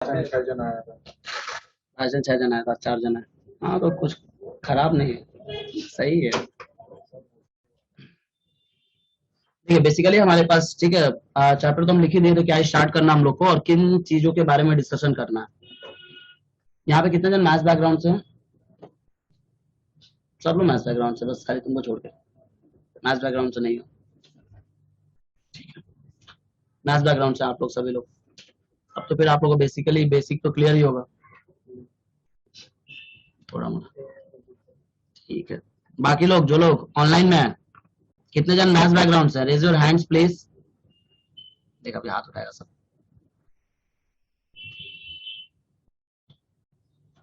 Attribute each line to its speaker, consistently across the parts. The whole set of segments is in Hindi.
Speaker 1: छह जन आया था।
Speaker 2: राजन 6 जन आया था, 4 जन है। हाँ तो कुछ खराब नहीं है, सही है। देखिए बेसिकली हमारे पास ठीक है, चैप्टर तो हम लिख ही दिए थे, क्या स्टार्ट करना हम लोग को और किन चीजों के बारे में डिस्कशन करना है। यहाँ पे कितने जन मैथ्स बैकग्राउंड से हैं? सब लोग मैथ्स बैकग्राउंड से, बस खाली तुमको छोड़ के मैथ्स बैकग्राउंड से नहीं हो। मैथ्स बैकग्राउंड से आप लोग सभी लोग। अब तो फिर आप लोगों को बेसिकली बेसिक तो क्लियर ही होगा थोड़ा मोड़ा। ठीक है, बाकी लोग जो लोग ऑनलाइन में हैं, कितने जन मैथ्स बैकग्राउंड से, रेज योर हैंड्स प्लीज। देखा अभी हाथ उठाएगा सब।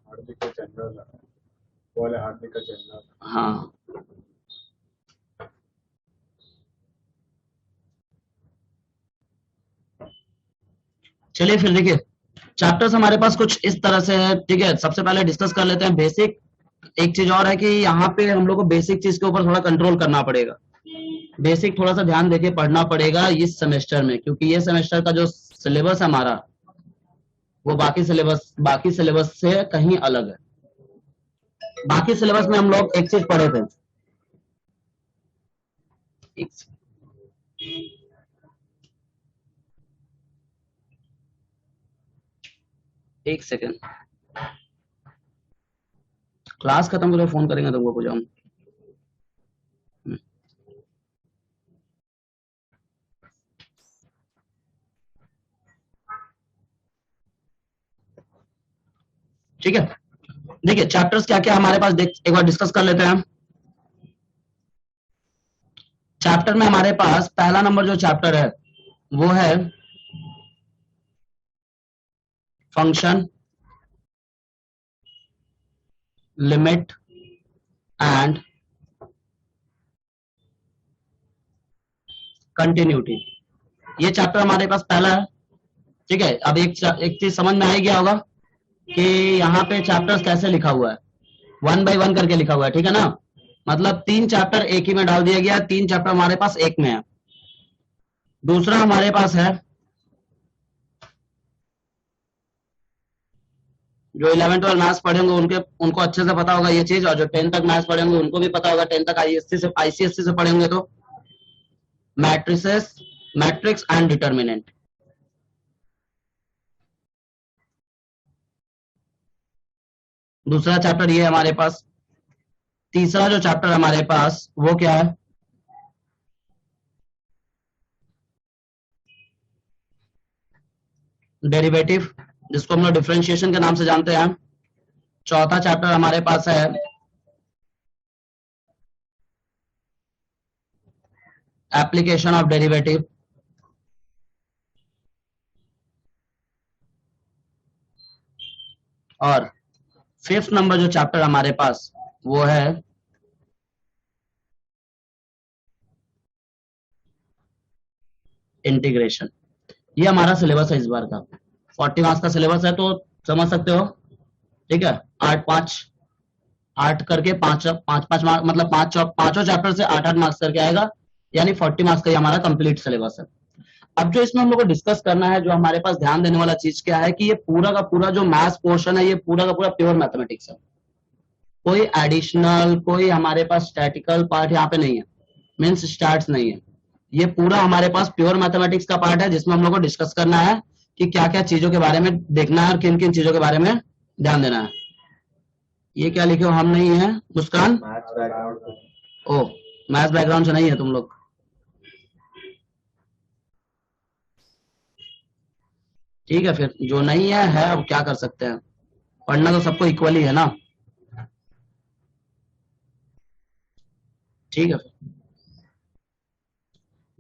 Speaker 1: हार्दिक का जनरल है, वो वाले हार्दिक का जनरल।
Speaker 2: हाँ चलिए फिर देखिए, चैप्टर्स हमारे पास कुछ इस तरह से है। ठीक है, सबसे पहले डिस्कस कर लेते हैं बेसिक। एक चीज और है कि यहाँ पे हम लोग को बेसिक चीज के ऊपर थोड़ा कंट्रोल करना पड़ेगा। बेसिक थोड़ा सा ध्यान देके पढ़ना पड़ेगा इस सेमेस्टर में, क्योंकि ये सेमेस्टर का जो सिलेबस है हमारा, वो बाकी सिलेबस से कहीं अलग है। बाकी सिलेबस में हम लोग एक चीज पढ़े थे। एक, एक सेकेंड, क्लास खत्म करो फोन करेंगे तुमको को जाऊँ। ठीक है, देखिए चैप्टर्स क्या क्या हमारे पास देख एक बार डिस्कस कर लेते हैं। चैप्टर में हमारे पास पहला नंबर जो चैप्टर है वो है फंक्शन, लिमिट एंड कंटिन्यूटी। ये चैप्टर हमारे पास पहला है। ठीक है, अब एक चीज समझ में आ ही गया होगा कि यहाँ पे चैप्टर्स कैसे लिखा हुआ है, 1 बाय 1 करके लिखा हुआ है। ठीक है ना, मतलब 3 चैप्टर एक ही में डाल दिया गया, 3 चैप्टर हमारे पास एक में है। दूसरा हमारे पास है जो 11 12 मैथ्स पढ़ेंगे उनके उनको अच्छे से पता होगा ये चीज, और जो 10 तक मैथ्स पढ़ेंगे उनको भी पता होगा, 10 तक आईसीएससी से पढ़ेंगे तो मैट्रिसेस, मैट्रिक्स एंड डिटर्मिनेंट। दूसरा चैप्टर ये है हमारे पास। तीसरा जो चैप्टर हमारे पास वो क्या है, डेरिवेटिव, जिसको हम लोग डिफरेंशिएशन के नाम से जानते हैं। चौथा चैप्टर हमारे पास है एप्लीकेशन ऑफ डेरिवेटिव। और फिफ्थ नंबर जो चैप्टर हमारे पास वो है इंटीग्रेशन। ये हमारा सिलेबस है इस बार का। 40 मार्क्स का सिलेबस है तो समझ सकते हो। ठीक है, 8 5 8 करके पांच पांच पांच मार्क, मतलब पांचों चैप्टर से 8 8 मार्क्स करके आएगा, यानी 40 मार्क्स का ये हमारा कंप्लीट सिलेबस है। अब जो इसमें हम लोग को डिस्कस करना है, जो हमारे पास ध्यान देने वाला चीज क्या है कि ये पूरा का पूरा जो मैथ्स पोर्शन है, ये पूरा का पूरा प्योर मैथमेटिक्स है। कोई एडिशनल, कोई हमारे पास स्टैटिकल पार्ट यहाँ पे नहीं है, मीन्स स्टार्ट नहीं है। ये पूरा हमारे पास प्योर मैथमेटिक्स का पार्ट है, जिसमें हम लोग को डिस्कस करना है कि क्या क्या चीजों के बारे में देखना है और किन किन चीजों के बारे में ध्यान देना है। ये क्या लिखे हो, हम नहीं है मुस्कान?
Speaker 1: Maths background.
Speaker 2: ओ, मैथ्स बैकग्राउंड से नहीं है तुम लोग। ठीक है, फिर जो नहीं है अब क्या कर सकते हैं, पढ़ना तो सबको इक्वली है ना। ठीक है,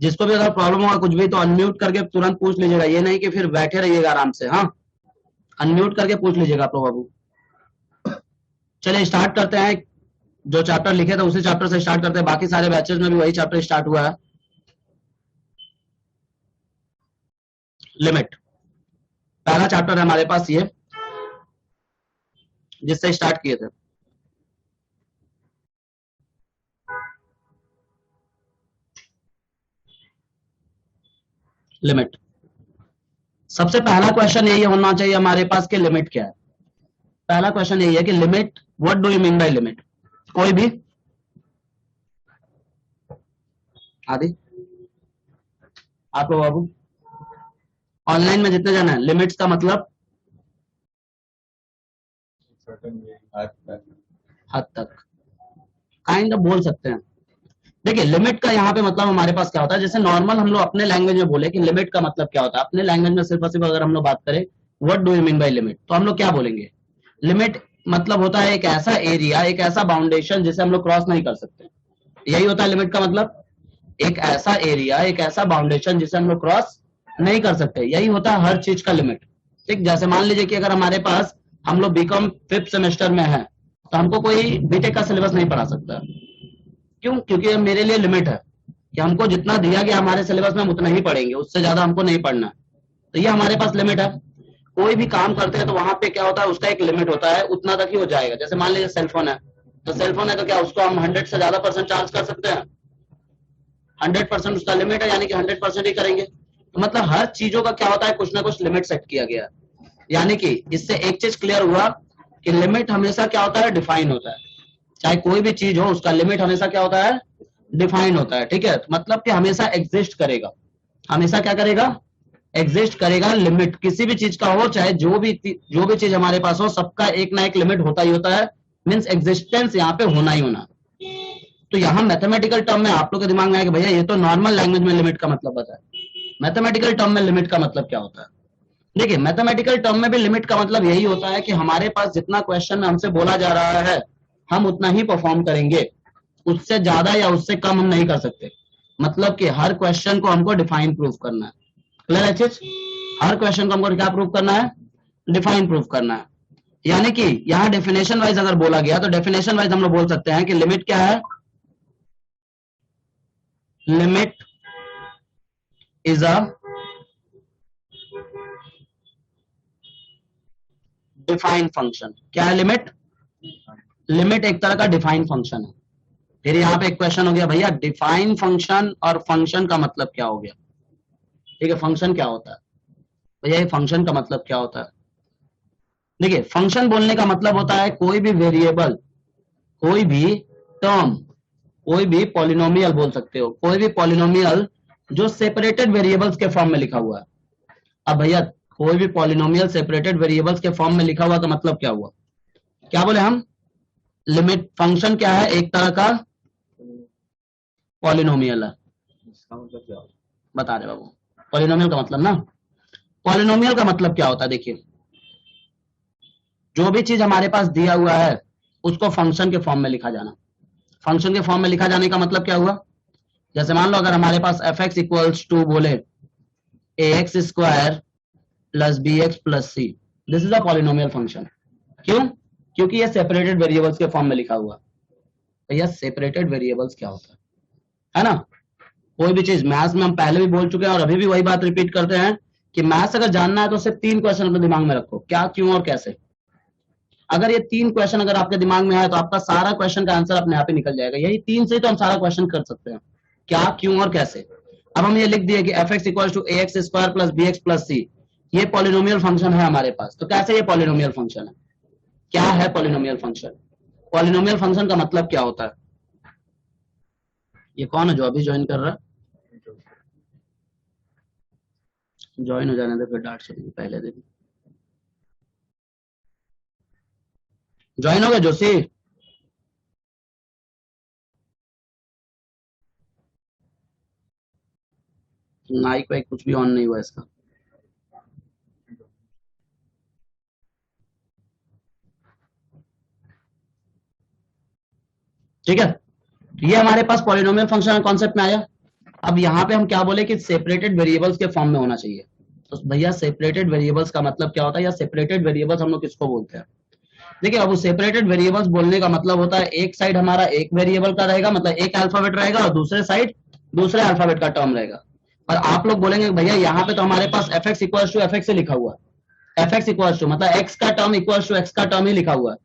Speaker 2: जिसको भी अगर प्रॉब्लम होगा कुछ भी तो अनम्यूट करके तुरंत पूछ लीजिएगा, ये नहीं कि फिर बैठे रहिएगा आराम से। हाँ, अनम्यूट करके पूछ लीजिएगा आप लोग बाबू। चलिए स्टार्ट करते हैं। जो चैप्टर लिखे थे उसी चैप्टर से स्टार्ट करते हैं, बाकी सारे बैचेस में भी वही चैप्टर स्टार्ट हुआ है, लिमिट। पहला चैप्टर है हमारे पास ये, जिससे स्टार्ट किए थे, लिमिट। सबसे पहला क्वेश्चन यही होना चाहिए हमारे पास कि लिमिट क्या है। पहला क्वेश्चन यही है कि limit, what do you mean bye limit. कोई भी आदि आप लोग बाबू ऑनलाइन में जितने जन है, लिमिट्स का मतलब
Speaker 1: सर्टेन
Speaker 2: हद तक काइंड ऑफ बोल सकते हैं। देखिए लिमिट का यहाँ पे मतलब हमारे पास क्या होता है, जैसे नॉर्मल हम लोग अपने लैंग्वेज में बोले कि लिमिट का मतलब क्या होता है, अपने लैंग्वेज में सिर्फ और सिर्फ अगर हम लोग बात करें what do you mean bye limit, तो हम लोग क्या बोलेंगे, लिमिट मतलब होता है एक ऐसा एरिया, एक ऐसा बाउंडेशन जिसे हम लोग क्रॉस नहीं कर सकते। यही होता है लिमिट का मतलब, एक ऐसा एरिया, एक ऐसा बाउंडेशन जिसे हम लोग क्रॉस नहीं कर सकते। यही होता है हर चीज का लिमिट। ठीक, जैसे मान लीजिए कि अगर हमारे पास हम लोग बीकॉम 5th सेमेस्टर में है तो हमको कोई बीटेक का सिलेबस नहीं पढ़ा सकता। क्यों? क्योंकि ये मेरे लिए लिमिट है कि हमको जितना दिया गया हमारे सिलेबस में हम उतना ही पढ़ेंगे, उससे ज्यादा हमको नहीं पढ़ना। तो ये हमारे पास लिमिट है। कोई भी काम करते हैं तो वहां पे क्या होता है, उसका एक लिमिट होता है, उतना तक ही हो जाएगा। जैसे मान लीजिए सेलफोन है, तो सेलफोन है तो क्या उसको हम 100 से ज्यादा % चार्ज कर सकते हैं? 100% उसका लिमिट है, यानी कि 100% ही करेंगे। तो मतलब हर चीजों का क्या होता है, कुछ ना कुछ लिमिट सेट किया गया है। यानी कि इससे एक चीज क्लियर हुआ कि लिमिट हमेशा क्या होता है, डिफाइन होता है। चाहे कोई भी चीज हो, उसका लिमिट हमेशा क्या होता है, डिफाइन होता है। ठीक है, मतलब कि हमेशा एग्जिस्ट करेगा, हमेशा क्या करेगा, एग्जिस्ट करेगा। लिमिट किसी भी चीज का हो, चाहे जो भी चीज हमारे पास हो, सबका एक ना एक लिमिट होता ही होता है। मीन्स एग्जिस्टेंस यहाँ पे होना ही होना। तो यहाँ मैथमेटिकल टर्म में आप लोग के दिमाग में आएगा भैया ये तो नॉर्मल लैंग्वेज में लिमिट का मतलब बताए, मैथमेटिकल टर्म में लिमिट का मतलब क्या होता है। देखिए मैथमेटिकल टर्म में भी लिमिट का मतलब यही होता है कि हमारे पास जितना क्वेश्चन में हमसे बोला जा रहा है हम उतना ही परफॉर्म करेंगे, उससे ज्यादा या उससे कम हम नहीं कर सकते। मतलब कि हर क्वेश्चन को हमको डिफाइन प्रूफ करना है। क्लियर है चीज? हर क्वेश्चन को हमको क्या प्रूफ करना है, डिफाइन प्रूफ करना है। यानी कि यहाँ डेफिनेशन वाइज अगर बोला गया तो डेफिनेशन वाइज हम लोग बोल सकते हैं कि लिमिट क्या है, limit is a defined function. क्या है लिमिट? लिमिट एक तरह का डिफाइंड फंक्शन है। फिर यहाँ पे एक क्वेश्चन हो गया भैया डिफाइन फंक्शन और फंक्शन का मतलब क्या हो गया। ठीक है, फंक्शन क्या होता है भैया, ये फंक्शन का मतलब क्या होता है। देखिए फंक्शन बोलने का मतलब होता है कोई भी वेरिएबल, कोई भी टर्म, कोई भी पॉलिनोमियल बोल सकते हो, कोई भी पॉलिनोमियल जो सेपरेटेड वेरिएबल्स के फॉर्म में लिखा हुआ है। अब भैया कोई भी पॉलिनोमियल सेपरेटेड वेरिएबल्स के फॉर्म में लिखा हुआ का मतलब क्या हुआ, क्या बोले हम, लिमिट। फंक्शन क्या है, एक तरह का पॉलिनोमियल है।
Speaker 1: इसका मतलब क्या होता
Speaker 2: बता रहे बाबू, पॉलिनोमियल का मतलब ना, पॉलिनोमियल का मतलब क्या होता है। देखिए जो भी चीज हमारे पास दिया हुआ है उसको फंक्शन के फॉर्म में लिखा जाना। फंक्शन के फॉर्म में लिखा जाने का मतलब क्या हुआ, जैसे मान लो अगर हमारे पास एफ एक्स इक्वल्स टू बोले A x square plus B x plus C, this is a polynomial function. क्यों? क्योंकि ये सेपरेटेड वेरिएबल्स के फॉर्म में लिखा हुआ। भैया सेपरेटेड वेरिएबल्स क्या होता है ना। कोई भी चीज मैथ्स में हम पहले भी बोल चुके हैं और अभी भी वही बात रिपीट करते हैं कि मैथ्स अगर जानना है तो सिर्फ 3 क्वेश्चन अपने दिमाग में रखो, क्या, क्यों और कैसे। अगर ये 3 क्वेश्चन अगर आपके दिमाग में है तो आपका सारा क्वेश्चन का आंसर अपने आप ही निकल जाएगा। यही 3 से तो हम सारा क्वेश्चन कर सकते हैं, क्या, क्यों और कैसे। अब हम ये लिख दिए कि F x equal to A x square plus B x plus C, ये पॉलिनोमियल फंक्शन है हमारे पास। तो कैसे ये पॉलिनोमियल फंक्शन है, क्या है पॉलिनोमियल फंक्शन। पॉलिनोमियल फंक्शन का मतलब क्या होता है। ये कौन है जो अभी ज्वाइन कर रहा है, ज्वाइन हो जाने दे फिर डांट सुनेंगे पहले दिन। ज्वाइन हो गए जोशी, माइक वाइक कुछ भी ऑन नहीं हुआ इसका। ठीक है, ये हमारे पास पॉलिनोमियल फंक्शन कॉन्सेप्ट में आया। अब यहाँ पे हम क्या बोले कि सेपरेटेड वेरिएबल्स के फॉर्म में होना चाहिए। तो भैया सेपरेटेड वेरिएबल्स का मतलब क्या होता है, या सेपरेटेड वेरिएबल्स हम लोग किसको बोलते हैं। देखिए अब सेपरेटेड वेरिएबल्स बोलने का मतलब होता है एक साइड हमारा एक वेरिएबल का रहेगा, मतलब एक अल्फाबेट रहेगा, और दूसरे साइड दूसरे अल्फाबेट का टर्म रहेगा। और आप लोग बोलेंगे भैया यहाँ पे तो हमारे पास F x equal to F X लिखा हुआ है, एफ एक्स इक्वल टू मतलब एक्स का टर्म इक्वल टू एक्स का टर्म ही लिखा हुआ है,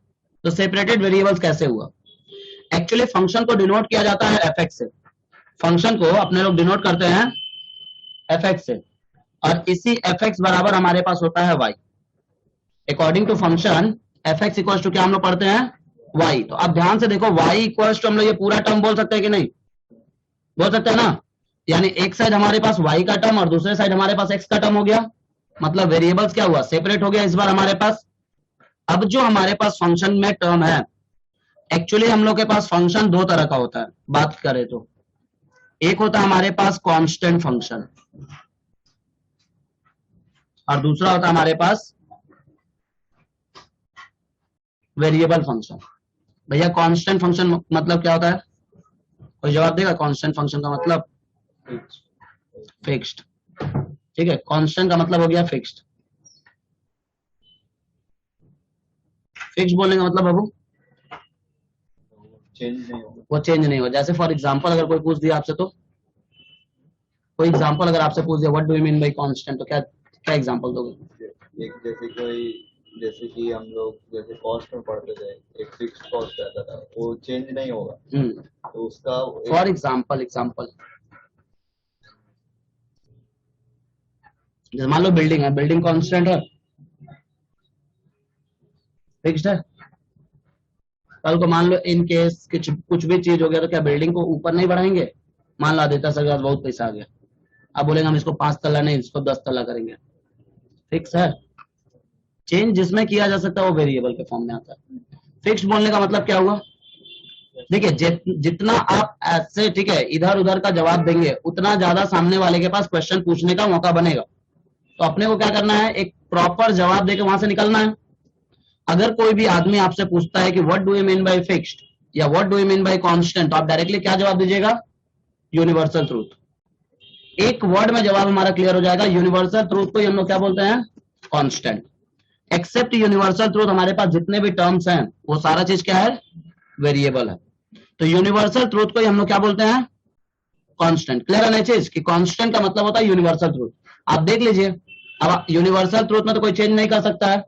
Speaker 2: तो सेपरेटेड वेरिएबल्स कैसे हुआ। एक्चुअली फंक्शन को डिनोट किया जाता है एफ एक्स से, फंक्शन को अपने लोग डिनोट करते हैं एफ एक्स से। और इसी एफ एक्स बराबर हमारे पास होता है y. According to function f x equal to क्या हम लोग पढ़ते हैं वाई। तो अब ध्यान से देखो वाई इक्वल टू हम लोग ये पूरा टर्म बोल सकते हैं कि नहीं, बोल सकते हैं ना। यानी एक साइड हमारे पास वाई का टर्म और दूसरे साइड हमारे पास एक्स का टर्म हो गया, मतलब वेरिएबल्स क्या हुआ, सेपरेट हो गया इस बार हमारे पास। अब जो हमारे पास फंक्शन में टर्म है, एक्चुअली हम लोग के पास फंक्शन दो तरह का होता है बात करें तो। एक होता है हमारे पास कांस्टेंट फंक्शन और दूसरा होता है हमारे पास वेरिएबल फंक्शन। भैया कांस्टेंट फंक्शन मतलब क्या होता है, कोई जवाब देगा? कांस्टेंट फंक्शन का मतलब फिक्स्ड, ठीक है। कांस्टेंट का मतलब हो गया फिक्स्ड। फिक्स्ड बोलने का मतलब बाबू
Speaker 1: चेंज नहीं होगा।
Speaker 2: वो चेंज नहीं हो। जैसे फॉर एग्जांपल अगर कोई पूछ दिया आपसे, तो कोई एग्जांपल अगर आपसे पूछ दिया what do you mean by constant, तो क्या क्या एग्जांपल दोगे?
Speaker 1: एक जैसे कि हम लोग जैसे कॉस्ट में पढ़ते थे, एक फिक्स कॉस्ट रहता था, वो चेंज नहीं होगा। तो उसका
Speaker 2: फॉर एग्जांपल जैसे मान लो बिल्डिंग है, बिल्डिंग कांस्टेंट है, फिक्स्ड है। कल को मान लो इन केस कुछ भी चीज हो गया तो क्या बिल्डिंग को ऊपर नहीं बढ़ाएंगे? मान लो आदित्य सर के पास बहुत पैसा आ गया, अब बोलेंगे हम इसको 5 तल्ला नहीं इसको 10 तल्ला करेंगे, फिक्स है। चेंज जिसमें किया जा सकता है वो वेरिएबल के फॉर्म में आता है। फिक्स्ड बोलने का मतलब क्या हुआ, देखिए जितना आप ऐसे ठीक है इधर उधर का जवाब देंगे उतना ज्यादा सामने वाले के पास क्वेश्चन पूछने का मौका बनेगा। तो अपने को क्या करना है, एक प्रॉपर जवाब देके वहां से निकलना है। अगर कोई भी आदमी आपसे पूछता है कि what do you mean by fixed या what do you mean by constant, तो आप डायरेक्टली क्या जवाब दीजिएगा? Universal truth. एक वर्ड में जवाब हमारा क्लियर हो जाएगा। यूनिवर्सल ट्रूथ को हम लोग क्या बोलते हैं? कांस्टेंट। एक्सेप्ट यूनिवर्सल ट्रूथ हमारे पास जितने भी टर्म्स हैं वो सारा चीज क्या है? वेरिएबल है। तो यूनिवर्सल ट्रूथ को हम लोग क्या बोलते हैं? कांस्टेंट। क्लियर है ना चीज कि कांस्टेंट का मतलब होता है यूनिवर्सल ट्रूथ। आप देख लीजिए, अब यूनिवर्सल ट्रूथ में तो कोई चेंज नहीं कर सकता है।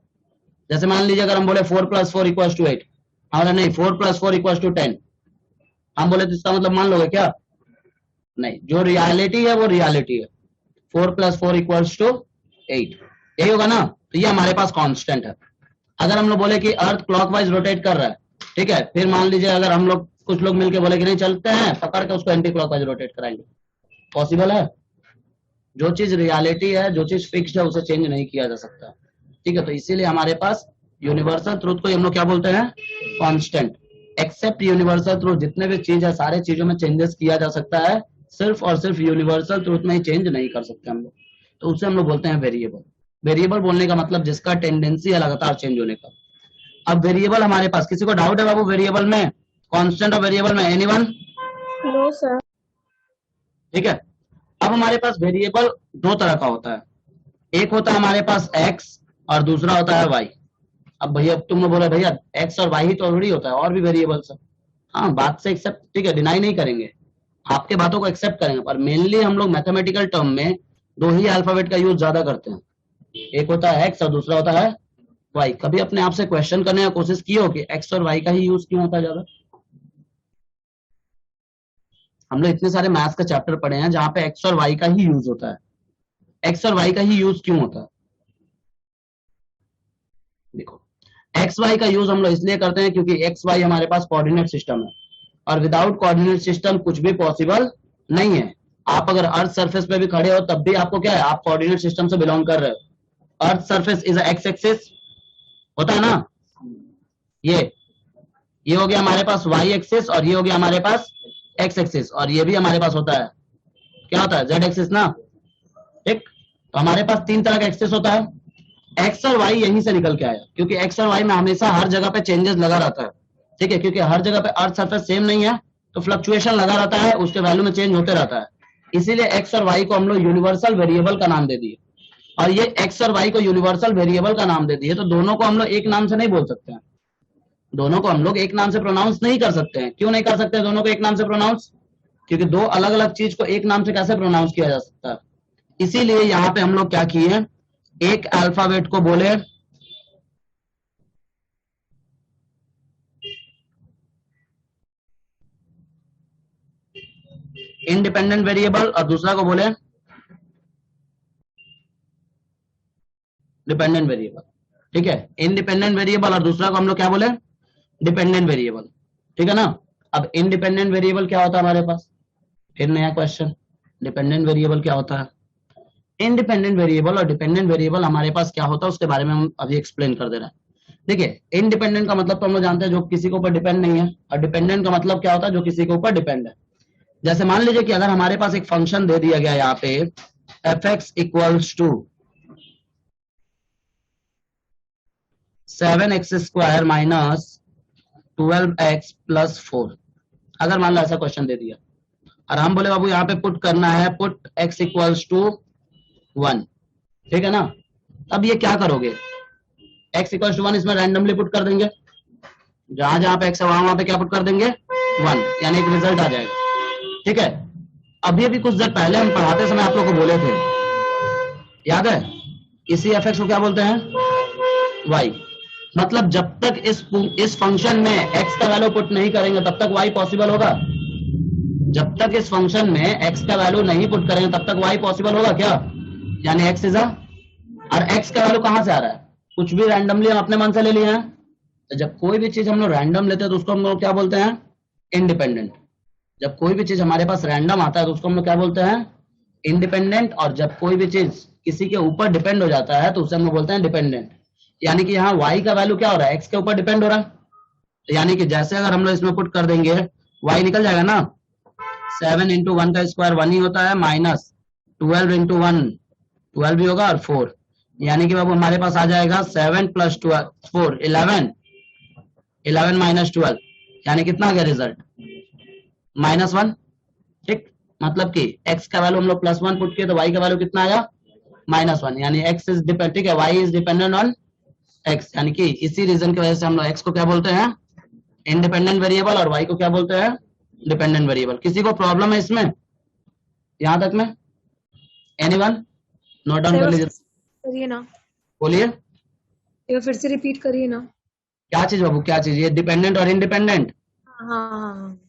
Speaker 2: जैसे मान लीजिए अगर हम बोले 4 + 4 = 8, हमारा नहीं 4 + 4 = 10, हम बोले तो इसका मतलब मान लोगे क्या? नहीं, जो रियलिटी है वो रियलिटी है। 4 + 4 = 8, यही होगा ना। तो ये हमारे पास कांस्टेंट है। अगर हम लोग बोले कि अर्थ क्लॉकवाइज रोटेट कर रहा है, ठीक है, फिर मान लीजिए अगर हम लोग कुछ लोग मिलके बोले कि नहीं चलते हैं पकड़ के उसको एंटी क्लॉकवाइज रोटेट कराएंगे, पॉसिबल है? जो चीज रियलिटी है, जो चीज फिक्स्ड है, उसे चेंज नहीं किया जा सकता, ठीक है। तो इसीलिए हमारे पास यूनिवर्सल ट्रूथ को हम लोग क्या बोलते हैं? कांस्टेंट। एक्सेप्ट यूनिवर्सल ट्रूथ, जितने भी चीज है सारे चीजों में चेंजेस किया जा सकता है, सिर्फ और सिर्फ यूनिवर्सल ट्रूथ में ही चेंज नहीं कर सकते हम लोग, तो उसे हम लोग बोलते हैं वेरिएबल। वेरिएबल बोलने का मतलब जिसका टेंडेंसी है लगातार चेंज होने का। अब वेरिएबल हमारे पास, किसी को डाउट है बाबू वेरिएबल में, कांस्टेंट और वेरिएबल में? एनीवन?
Speaker 3: No sir.
Speaker 2: ठीक है। अब हमारे पास वेरिएबल दो तरह का होता है, एक होता है हमारे पास एक्स और दूसरा होता है वाई। अब भैया तुम लोग बोले भैया एक्स और वाई ही तो ऑलरेडी होता है, और भी वेरिएबल्स है। हाँ, बात से एक्सेप्ट, ठीक है, डिनाई नहीं करेंगे, आपके बातों को एक्सेप्ट करेंगे, पर मेनली हम लोग मैथमेटिकल टर्म में दो ही अल्फाबेट का यूज ज्यादा करते हैं, एक होता है एक्स और दूसरा होता है वाई। कभी अपने आप से क्वेश्चन करने की कोशिश की हो कि एक्स और वाई का ही यूज क्यों होता है ज्यादा? हम लोग इतने सारे मैथ्स का चैप्टर पढ़े हैं जहां पे एक्स और वाई का ही यूज होता है, एक्स और वाई का ही यूज क्यों होता है? देखो, एक्स वाई का यूज हम लोग इसलिए करते हैं क्योंकि एक्स वाई हमारे पास कोऑर्डिनेट सिस्टम है, और विदाउट कोऑर्डिनेट सिस्टम कुछ भी पॉसिबल नहीं है। आप अगर अर्थ सरफेस पे भी खड़े हो तब भी आपको क्या है, आप कोऑर्डिनेट सिस्टम से बिलोंग कर रहे हो। Earth surface is x axis, होता है ना। ये हो गया हमारे पास वाई एक्सिस, और ये हो गया हमारे पास एक्स एक्सिस, और ये भी हमारे पास होता है, क्या होता है? जेड एक्सिस ना, ठीक। तो हमारे पास तीन तरह का एक्सिस होता है। एक्स और वाई यहीं से निकल के आया, क्योंकि एक्स और वाई में हमेशा हर जगह पे चेंजेस लगा रहता है, ठीक है, क्योंकि हर जगह पे अर्थ सरफेस सेम नहीं है, तो फ्लक्चुएशन लगा रहता है, उसके वैल्यू में चेंज होते रहता है। इसीलिए एक्स और वाई को हम लोग यूनिवर्सल वेरिएबल का नाम दे दिए, और ये एक्स और वाई को यूनिवर्सल वेरिएबल का नाम दे दिए, तो दोनों को हम लोग एक नाम से नहीं बोल सकते हैं, दोनों को हम लोग एक नाम से प्रोनाउंस नहीं कर सकते हैं। क्यों नहीं कर सकते दोनों को एक नाम से प्रोनाउंस? क्योंकि दो अलग अलग चीज को एक नाम से कैसे प्रोनाउंस किया जा सकता है। इसीलिए यहाँ पे हम लोग क्या किए, एक अल्फाबेट को बोले इंडिपेंडेंट वेरिएबल और दूसरा को बोले डिपेंडेंट वेरिएबल, ठीक है, इंडिपेंडेंट वेरिएबल, और दूसरा को हम लोग क्या बोले, डिपेंडेंट वेरिएबल, ठीक है ना। अब इंडिपेंडेंट वेरिएबल क्या होता है हमारे पास, फिर नया क्वेश्चन, डिपेंडेंट वेरिएबल क्या होता है। इंडिपेंडेंट वेरिएबल और डिपेंडेंट वेरिएबल हमारे पास क्या होता है उसके बारे में हम अभी एक्सप्लेन कर दे रहे हैं। देखिए, इंडिपेंडेंट का मतलब तो हम लोग जानते हैं जो किसी के ऊपर डिपेंड नहीं है, और डिपेंडेंट का मतलब क्या होता है, जो किसी के ऊपर डिपेंड है। जैसे मान लीजिए कि अगर हमारे पास एक फंक्शन दे दिया गया यहाँ पे fx equals to 7x² minus 12x plus 4, अगर मान लो ऐसा क्वेश्चन दे दिया और हम बोले बाबू यहाँ पे पुट करना है, पुट x इक्वल्स टू 1, ठीक है ना। अब ये क्या करोगे, x इक्वल्स टू 1 इसमें रैंडमली पुट कर देंगे, जहां जहां पे x है वहां पे क्या पुट कर देंगे 1, यानी एक रिजल्ट आ जाएगा, ठीक है। अभी अभी कुछ देर पहले हम पढ़ाते समय आप लोग को बोले थे, याद है, इसी fx को क्या बोलते हैं y, मतलब जब तक इस फंक्शन में x का वैल्यू पुट नहीं करेंगे तब तक y पॉसिबल होगा, जब तक इस फंक्शन में x का वैल्यू नहीं पुट करेंगे तब तक y पॉसिबल होगा क्या, यानी x इज अ, और x का वैल्यू कहां से आ रहा है, कुछ भी रैंडमली हम अपने मन से ले लिए हैं। तो जब कोई भी चीज हम लोग रैंडम लेते हैं तो उसको हम लोग क्या बोलते हैं, इंडिपेंडेंट। जब कोई भी चीज हमारे पास रैंडम आता है तो उसको हम लोग क्या बोलते हैं, इंडिपेंडेंट। और जब कोई भी चीज किसी के ऊपर डिपेंड हो जाता है तो उसे हम लोग बोलते हैं डिपेंडेंट। यानी कि यहाँ y का वैल्यू क्या हो रहा है, x के ऊपर डिपेंड हो रहा है, तो यानी कि जैसे अगर हम लोग इसमें पुट कर देंगे y निकल जाएगा ना, 7 इंटू 1 का स्क्वायर 1 ही होता है, माइनस 12 इंटू 1 12 भी होगा, और 4, यानी कि बाबू हमारे पास आ जाएगा 7 प्लस 4 11, 11 माइनस 12, यानी कितना आ गया रिजल्ट, -1, ठीक। मतलब कि x का वैल्यू हम लोग +1 पुट किए तो y का वैल्यू कितना आया, -1, यानी x इज डिपेंडेंट, ठीक है, y is dependent on x, यानी कि इसी रीजन की वजह से हम लोग x को क्या बोलते हैं, इंडिपेंडेंट वेरिएबल, और y को क्या बोलते हैं, डिपेंडेंट वेरिएबल। किसी को प्रॉब्लम है इसमें, यहां तक में, एनीवन, नोट डाउन कर लीजिए,
Speaker 3: करिए ना,
Speaker 2: बोलिए
Speaker 3: ये फिर से रिपीट करिए ना।
Speaker 2: क्या चीज बाबू, क्या चीज, ये डिपेंडेंट और इंडिपेंडेंट।
Speaker 3: हाँ,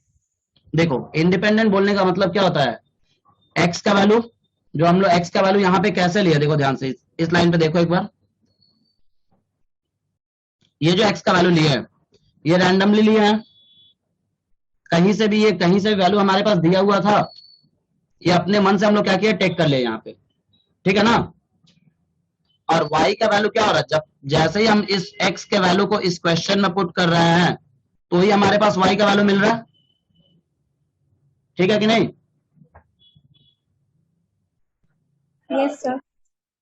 Speaker 2: देखो, इंडिपेंडेंट बोलने का मतलब क्या होता है, x का वैल्यू, जो हम लोग x का वैल्यू यहाँ पे कैसे लिया, देखो ध्यान से इस लाइन पे देखो एक बार, ये जो x का वैल्यू लिया है ये रैंडमली लिया है, कहीं से भी, ये कहीं से वैल्यू हमारे पास दिया हुआ था, ये अपने मन से हम लोग क्या किया, टेक कर लिया यहाँ पे, ठीक है ना। और y का वैल्यू क्या हो रहा है, जब जैसे ही हम इस x के वैल्यू को इस क्वेश्चन में पुट कर रहे हैं तो ही हमारे पास y का वैल्यू मिल रहा है, ठीक है कि नहीं।
Speaker 3: यस सर,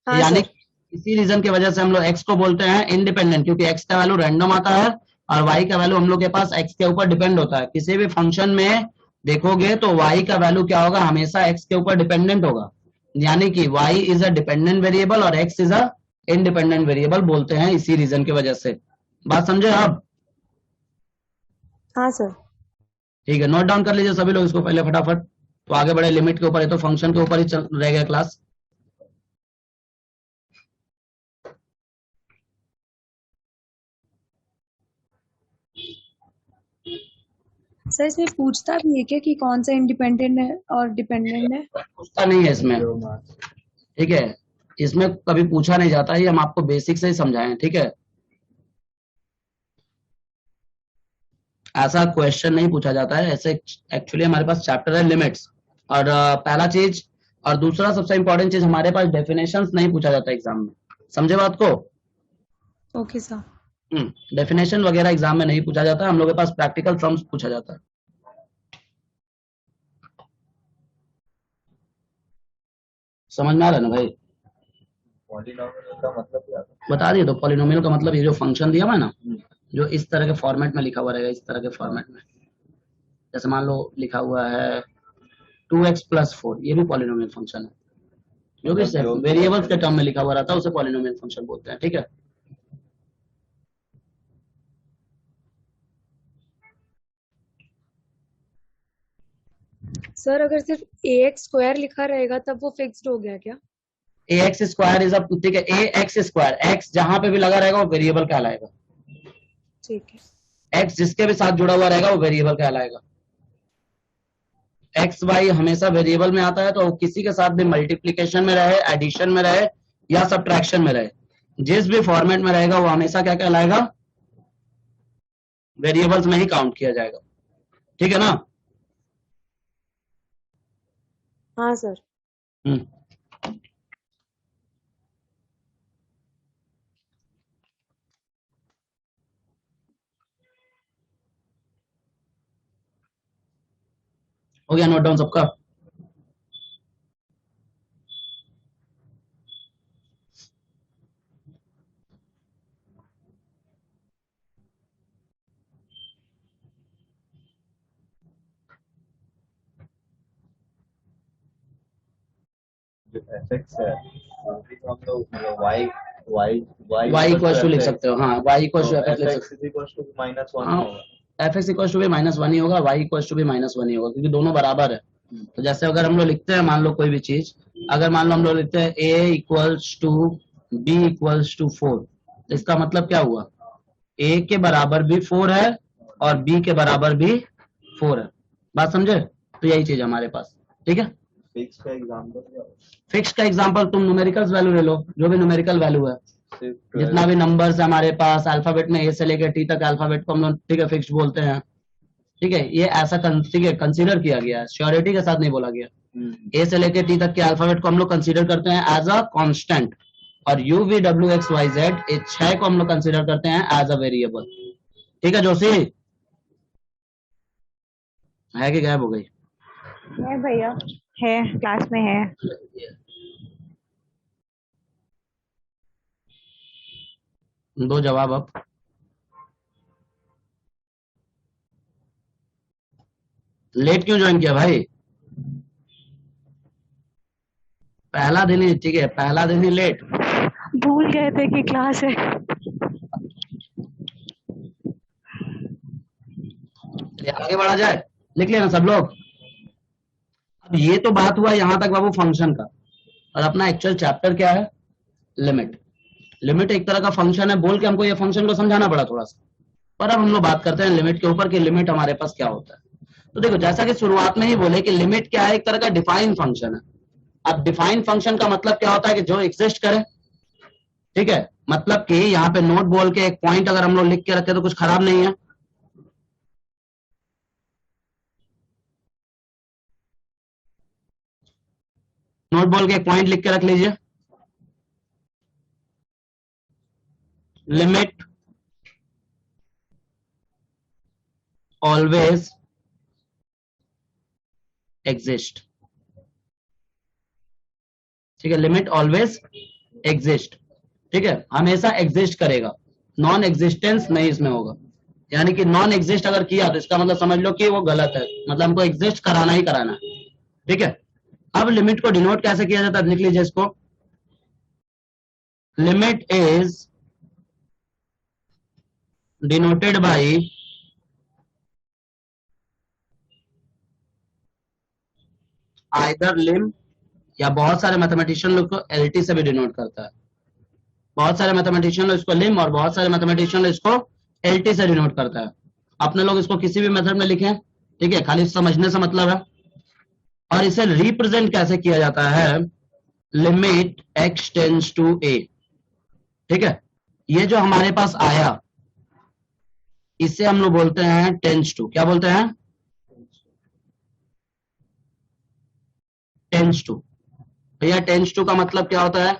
Speaker 3: हाँ
Speaker 2: यानी
Speaker 3: सर,
Speaker 2: इसी रीजन की वजह से हम लोग x को बोलते हैं इंडिपेंडेंट, क्योंकि x का वैल्यू रैंडम आता है और y का वैल्यू हम लोग के पास x के ऊपर डिपेंड होता है। किसी भी फंक्शन में देखोगे तो y का वैल्यू क्या होगा, हमेशा x के ऊपर डिपेंडेंट होगा, यानी कि y is a dependent variable और x is a independent variable बोलते हैं इसी रीजन की वजह से। बात समझे आप,
Speaker 3: हाँ सर,
Speaker 2: ठीक है, नोट डाउन कर लीजिए सभी लोग इसको पहले फटाफट, तो आगे बढ़े, लिमिट के ऊपर, ये तो फंक्शन के ऊपर ही चल रह गया क्लास।
Speaker 3: सर इसमें पूछता भी है क्या कि कौन सा इंडिपेंडेंट है और डिपेंडेंट है?
Speaker 2: पूछता नहीं है इसमें, ठीक है, इसमें कभी पूछा नहीं जाता, ये हम आपको बेसिक से ही समझाएं, ठीक है, ऐसा क्वेश्चन नहीं पूछा जाता है ऐसे। एक्चुअली हमारे पास चैप्टर है लिमिट्स, और पहला चीज, और दूसरा सबसे इंपॉर्टेंट चीज, हमारे पास डेफिनेशंस नहीं पूछा जाता एग्जाम में, समझे बात को।
Speaker 3: ओके सर,
Speaker 2: डेफिनेशन वगैरह एग्जाम में नहीं पूछा जाता, हम लोग के पास प्रैक्टिकल सम्स पूछा जाता है। समझ में आ रहा है ना भाई,
Speaker 1: पॉलिनोमियल का मतलब क्या है?
Speaker 2: बता दिए तो, पॉलिनोमियल का मतलब ये जो फंक्शन दिया हुआ है ना, जो इस तरह के फॉर्मेट में लिखा हुआ रहेगा, इस तरह के फॉर्मेट में, जैसे मान लो लिखा हुआ है 2x + 4, ये भी पॉलिनोमियल फंक्शन है, जो भी वेरिएबल्स के टर्म में लिखा हुआ रहता है उसे पॉलिनोमियल फंक्शन बोलते हैं, ठीक है।
Speaker 3: सर अगर सिर्फ ax² लिखा रहेगा तब वो फिक्स्ड हो गया क्या?
Speaker 2: ax² इज अब, ठीक है, ax², x जहां पे भी लगा रहेगा वो वेरिएबल कहलाएगा,
Speaker 3: ठीक है,
Speaker 2: x जिसके भी साथ जुड़ा हुआ रहेगा वो वेरिएबल कहलाएगा। एक्स वाई हमेशा वेरिएबल में आता है, तो किसी के साथ भी मल्टीप्लीकेशन में रहे, एडिशन में रहे या सब्ट्रैक्शन में रहे, जिस भी फॉर्मेट में रहेगा वो हमेशा क्या कहलाएगा, वेरिएबल्स में ही काउंट किया जाएगा, ठीक है ना।
Speaker 3: हाँ सर।
Speaker 2: हम्म हो गया नोट डाउन सबका।
Speaker 1: जो fx है उसी को हम लोग मतलब y
Speaker 2: y
Speaker 1: equals
Speaker 2: equal
Speaker 1: to
Speaker 2: to लिख
Speaker 1: fx,
Speaker 2: सकते हो, हाँ y इक्वल
Speaker 1: तो
Speaker 2: टू एफ लिख
Speaker 1: fx
Speaker 2: सकते
Speaker 1: is equals to -1
Speaker 2: हो,
Speaker 1: ही
Speaker 2: हाँ
Speaker 1: होगा।
Speaker 2: एफ एक्स इक्वल टू भी -1 ही होगा, y इक्वल टू भी -1 ही होगा, क्योंकि दोनों बराबर है। तो जैसे अगर हम लोग लिखते हैं, मान लो कोई भी चीज, अगर मान लो हम लोग लिखते हैं a equals to b equals to 4, तो इसका मतलब क्या हुआ, a के बराबर भी 4 है और b के बराबर भी 4 है। बात समझे, तो यही चीज है हमारे पास, ठीक है।
Speaker 1: फिक्स का एग्जांपल क्या होगा?
Speaker 2: फिक्स का एग्जांपल तुम न्यूमेरिकल वैल्यू ले लो, जो भी न्यूमेरिकल वैल्यू है,
Speaker 1: सिर्फ
Speaker 2: जितना भी नंबर्स है हमारे पास अल्फाबेट में, ए से लेकर टी तक अल्फाबेट को हम लोग, ठीक है, फिक्स बोलते हैं, ठीक है। ये ऐसा ठीक है कंसीडर किया गया है, श्योरिटी के साथ नहीं बोला गया। ए से लेकर टी तक के अल्फाबेट को हम लोग कंसीडर करते हैं एज अ कांस्टेंट, और यू वी डब्ल्यू एक्स वाई जेड ये 6 को हम लोग कंसीडर करते हैं एज अ वेरिएबल, ठीक है जोशी, है कि गायब हो गई।
Speaker 4: है भैया, है क्लास में है।
Speaker 2: दो जवाब अब। लेट क्यों ज्वाइन किया भाई, पहला दिन ही, ठीक है पहला दिन ही लेट।
Speaker 4: भूल गए थे कि क्लास है।
Speaker 2: चलिए आगे बढ़ा जाए, लिख लेना सब लोग। अब ये तो बात हुआ यहाँ तक बाबू फंक्शन का, और अपना एक्चुअल चैप्टर क्या है, लिमिट। लिमिट एक तरह का फंक्शन है, बोल के हमको ये फंक्शन को समझाना पड़ा थोड़ा सा, पर अब हम लोग बात करते हैं लिमिट के ऊपर कि लिमिट हमारे पास क्या होता है। तो देखो जैसा कि शुरुआत में ही बोले कि लिमिट क्या है, एक तरह का डिफाइन फंक्शन है। अब डिफाइन फंक्शन का मतलब क्या होता है कि जो एग्जिस्ट करे, ठीक है, मतलब कि यहाँ पे नोट बोल के एक पॉइंट अगर हम लोग लिख के रखे तो कुछ खराब नहीं है, नोट बोल के एक पॉइंट लिख के रख लीजिए, लिमिट ऑलवेज एग्जिस्ट, ठीक है, लिमिट ऑलवेज एग्जिस्ट, ठीक है, हमेशा एग्जिस्ट करेगा, नॉन एग्जिस्टेंस नहीं इसमें होगा। यानी कि नॉन एग्जिस्ट अगर किया तो इसका मतलब समझ लो कि वो गलत है, मतलब हमको एग्जिस्ट कराना ही कराना है, ठीक है। अब लिमिट को डिनोट कैसे किया जाता है, लिख लीजिए इसको, limit is denoted by either lim, या बहुत सारे मैथमेटिशियन लोग को एलटी से भी डिनोट करता है, बहुत सारे मैथमेटिशियन लोग इसको लिम और बहुत सारे मैथमेटिशियन लोग इसको एलटी से डिनोट करता है। अपने लोग इसको किसी भी मेथड में लिखें, ठीक है, खाली समझने से मतलब है। और इसे रिप्रेजेंट कैसे किया जाता है, limit x tense to A, ठीक है, ये जो हमारे पास आया इसे हम लोग बोलते हैं टेंस टू, क्या बोलते हैं, टेंस टू। भैया टेंस टू का मतलब क्या होता है,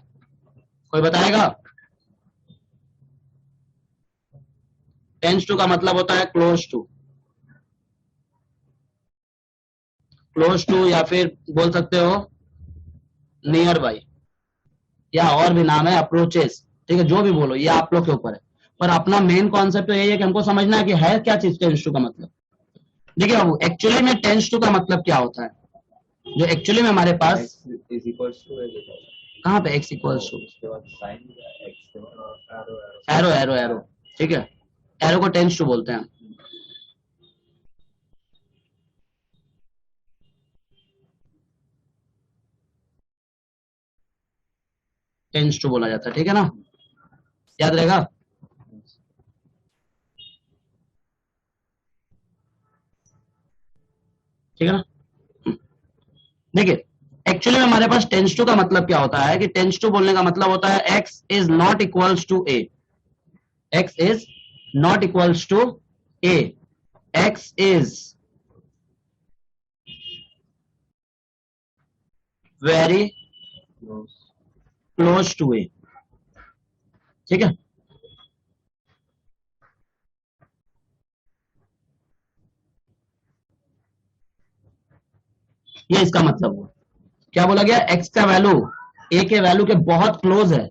Speaker 2: कोई बताएगा। टेंस टू का मतलब होता है क्लोज टू, क्लोज टू, या फिर बोल सकते हो नियर बाई, या और भी नाम है अप्रोचेस, ठीक है, जो भी बोलो ये आप लोग के ऊपर है, पर अपना मेन कॉन्सेप्ट तो यही है कि हमको समझना है कि है क्या चीज टेंस टू का मतलब। देखिए बाबू एक्चुअली में टेंस टू का मतलब क्या होता है, जो एक्चुअली में हमारे पास
Speaker 1: x is equals to है लिखा हुआ है।
Speaker 2: कहाँ पे एक्स इक्वल्स टू,
Speaker 1: उसके बाद साइन x के बाद
Speaker 2: एरो एरो एरो, ठीक है, एरो को टेंस टू बोलते हैं। टेंस टू बोला जाता है, ठीक है ना, याद रहेगा। ठीक है ना, देखिए एक्चुअली में हमारे पास टेंस टू का मतलब क्या होता है कि टेंस टू बोलने का मतलब होता है X is not equals to A, X is not equals to A, X is very close to A. ठीक है, ये इसका मतलब हुआ। क्या बोला गया, एक्स का वैल्यू ए के वैल्यू के बहुत क्लोज है,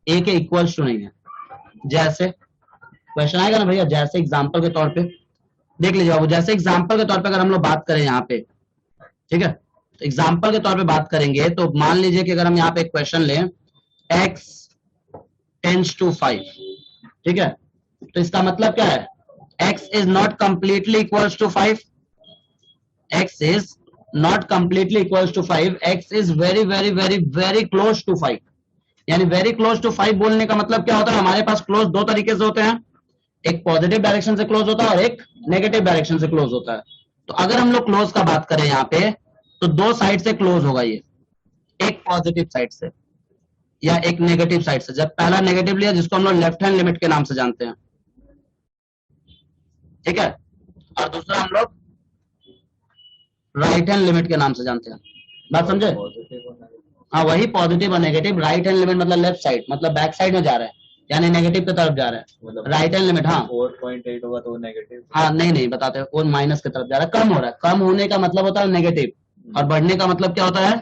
Speaker 2: ए के इक्वल्स टू नहीं है। जैसे क्वेश्चन आएगा ना भैया, जैसे एग्जांपल के तौर पे देख लीजिए बाबू, जैसे एग्जांपल के तौर पे अगर हम लोग बात करें यहाँ पे, ठीक है, तो एग्जांपल के तौर पे बात करेंगे तो मान लीजिए कि अगर हम यहाँ पे एक क्वेश्चन लें x टेंस टू 5, ठीक है, तो इसका मतलब क्या है, x is not completely equals to 5, x is not completely equals to 5, x is very very very very close to 5। यानी वेरी क्लोज टू 5 बोलने का मतलब क्या होता है, हमारे पास क्लोज दो तरीके से होते हैं, एक पॉजिटिव डायरेक्शन से क्लोज होता है और एक नेगेटिव डायरेक्शन से क्लोज होता है। तो अगर हम लोग क्लोज का बात करें यहाँ पे तो दो साइड से क्लोज होगा ये, एक पॉजिटिव साइड से या एक नेगेटिव साइड से। जब पहला नेगेटिव लिया जिसको हम लोग लेफ्ट हैंड लिमिट के नाम से जानते हैं, ठीक है, और दूसरा हम लोग राइट हैंड लिमिट के नाम से जानते हैं। बात समझे? हाँ, वही पॉजिटिव और नेगेटिव। राइट हैंड लिमिट मतलब लेफ्ट साइड, मतलब बैक साइड में जा रहा है, यानी नेगेटिव की तरफ जा रहा है।
Speaker 1: मतलब
Speaker 2: राइट हैंड लिमिट, हाँ
Speaker 1: 4.8 होगा तो नेगेटिव,
Speaker 2: हाँ नहीं बताते, वो माइनस की तरफ जा रहा है, कम हो रहा है। कम होने का मतलब होता है नेगेटिव और बढ़ने का मतलब क्या होता है,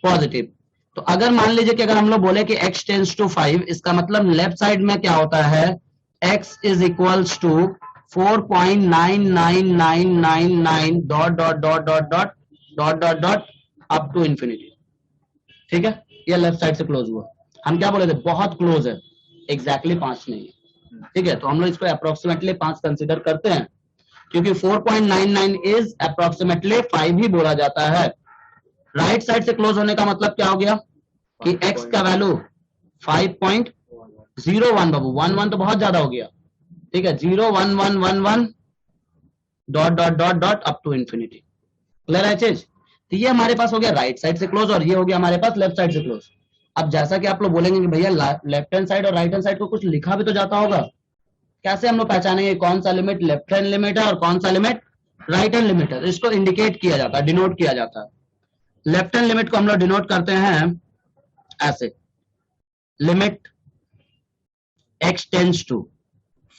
Speaker 2: पॉजिटिव। तो अगर मान लीजिए कि अगर हम लोग बोले कि x टेंस टू 5, इसका मतलब लेफ्ट साइड में क्या होता है, x is equals to 4.9999 dot dot dot dot dot dot dot dot up to infinity. ठीक है, ये लेफ्ट साइड से क्लोज हुआ। हम क्या बोले थे, बहुत क्लोज है, एग्जैक्टली 5 नहीं है। ठीक है, तो हम लोग इसको अप्रोक्सीमेटली 5 कंसिडर करते हैं, क्योंकि 4.99 इज अप्रोक्सीमेटली 5 ही बोला जाता है। राइट साइड से क्लोज होने का मतलब क्या हो गया कि x का वैल्यू 5.01, बाबू 11 तो बहुत ज्यादा हो गया। ठीक है, 0.1111 dot dot dot dot up to infinity. Clear है चीज? तो ये हमारे पास हो गया राइट साइड से क्लोज और ये हो गया हमारे पास लेफ्ट साइड से क्लोज। अब जैसा कि आप लोग बोलेंगे कि भैया लेफ्ट हैंड साइड और राइट हैंड साइड को कुछ लिखा भी तो जाता होगा, कैसे हम लोग पहचानेंगे कौन सा लिमिट लेफ्ट हैंड लिमिट है और कौन सा लिमिट राइट हैंड लिमिट है? इसको इंडिकेट किया जाता है, डिनोट किया जाता है। लेफ्ट हैंड लिमिट को हम लोग डिनोट करते हैं ऐसे, लिमिट x टेंस टू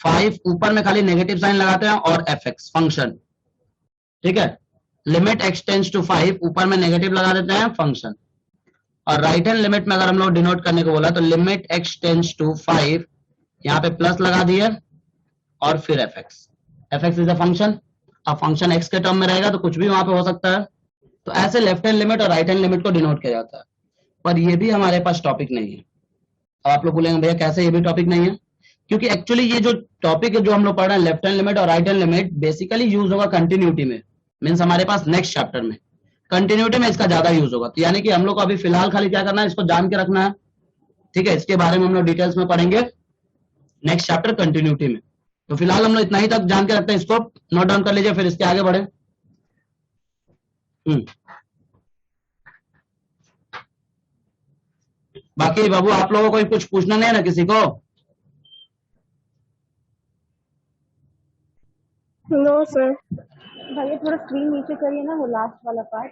Speaker 2: 5, ऊपर में खाली नेगेटिव साइन लगाते हैं और fx फंक्शन। ठीक है, लिमिट x टेंस टू 5, ऊपर में नेगेटिव लगा देते हैं फंक्शन। और राइट हैंड लिमिट में अगर हम लोग डिनोट करने को बोला तो लिमिट x टेंस टू 5, यहाँ पे प्लस लगा दिए और फिर fx इज अ फंक्शन। अब फंक्शन x के टर्म में रहेगा तो कुछ भी वहां पे हो सकता है। तो ऐसे लेफ्ट हैंड लिमिट और राइट हैंड लिमिट को डिनोट किया जाता है, पर ये भी हमारे पास टॉपिक नहीं है। अब आप लोग बोलेंगे भैया कैसे ये भी टॉपिक नहीं है? क्योंकि एक्चुअली ये जो टॉपिक है जो हम लोग पढ़ रहे हैं लेफ्ट हैंड लिमिट और right hand limit, basically use होगा कंटिन्यूटी में, मीन्स हमारे पास नेक्स्ट चैप्टर में कंटिन्यूटी में इसका ज्यादा यूज होगा। तो यानी कि हम लोग को अभी फिलहाल खाली क्या करना है, इसको जान के रखना है। ठीक है, इसके बारे में हम लोग डिटेल्स में पढ़ेंगे नेक्स्ट चैप्टर कंटिन्यूटी में। तो फिलहाल हम लोग इतना ही तक जान के रखते हैं, इसको नोट डाउन कर लीजिए, फिर इसके आगे बढ़े। बाकी बाबू आप लोगों को कुछ पूछना नहीं है ना किसी को?
Speaker 4: No sir. भैया थोड़ा स्क्रीन नीचे करिए ना, वो लास्ट वाला पार्ट।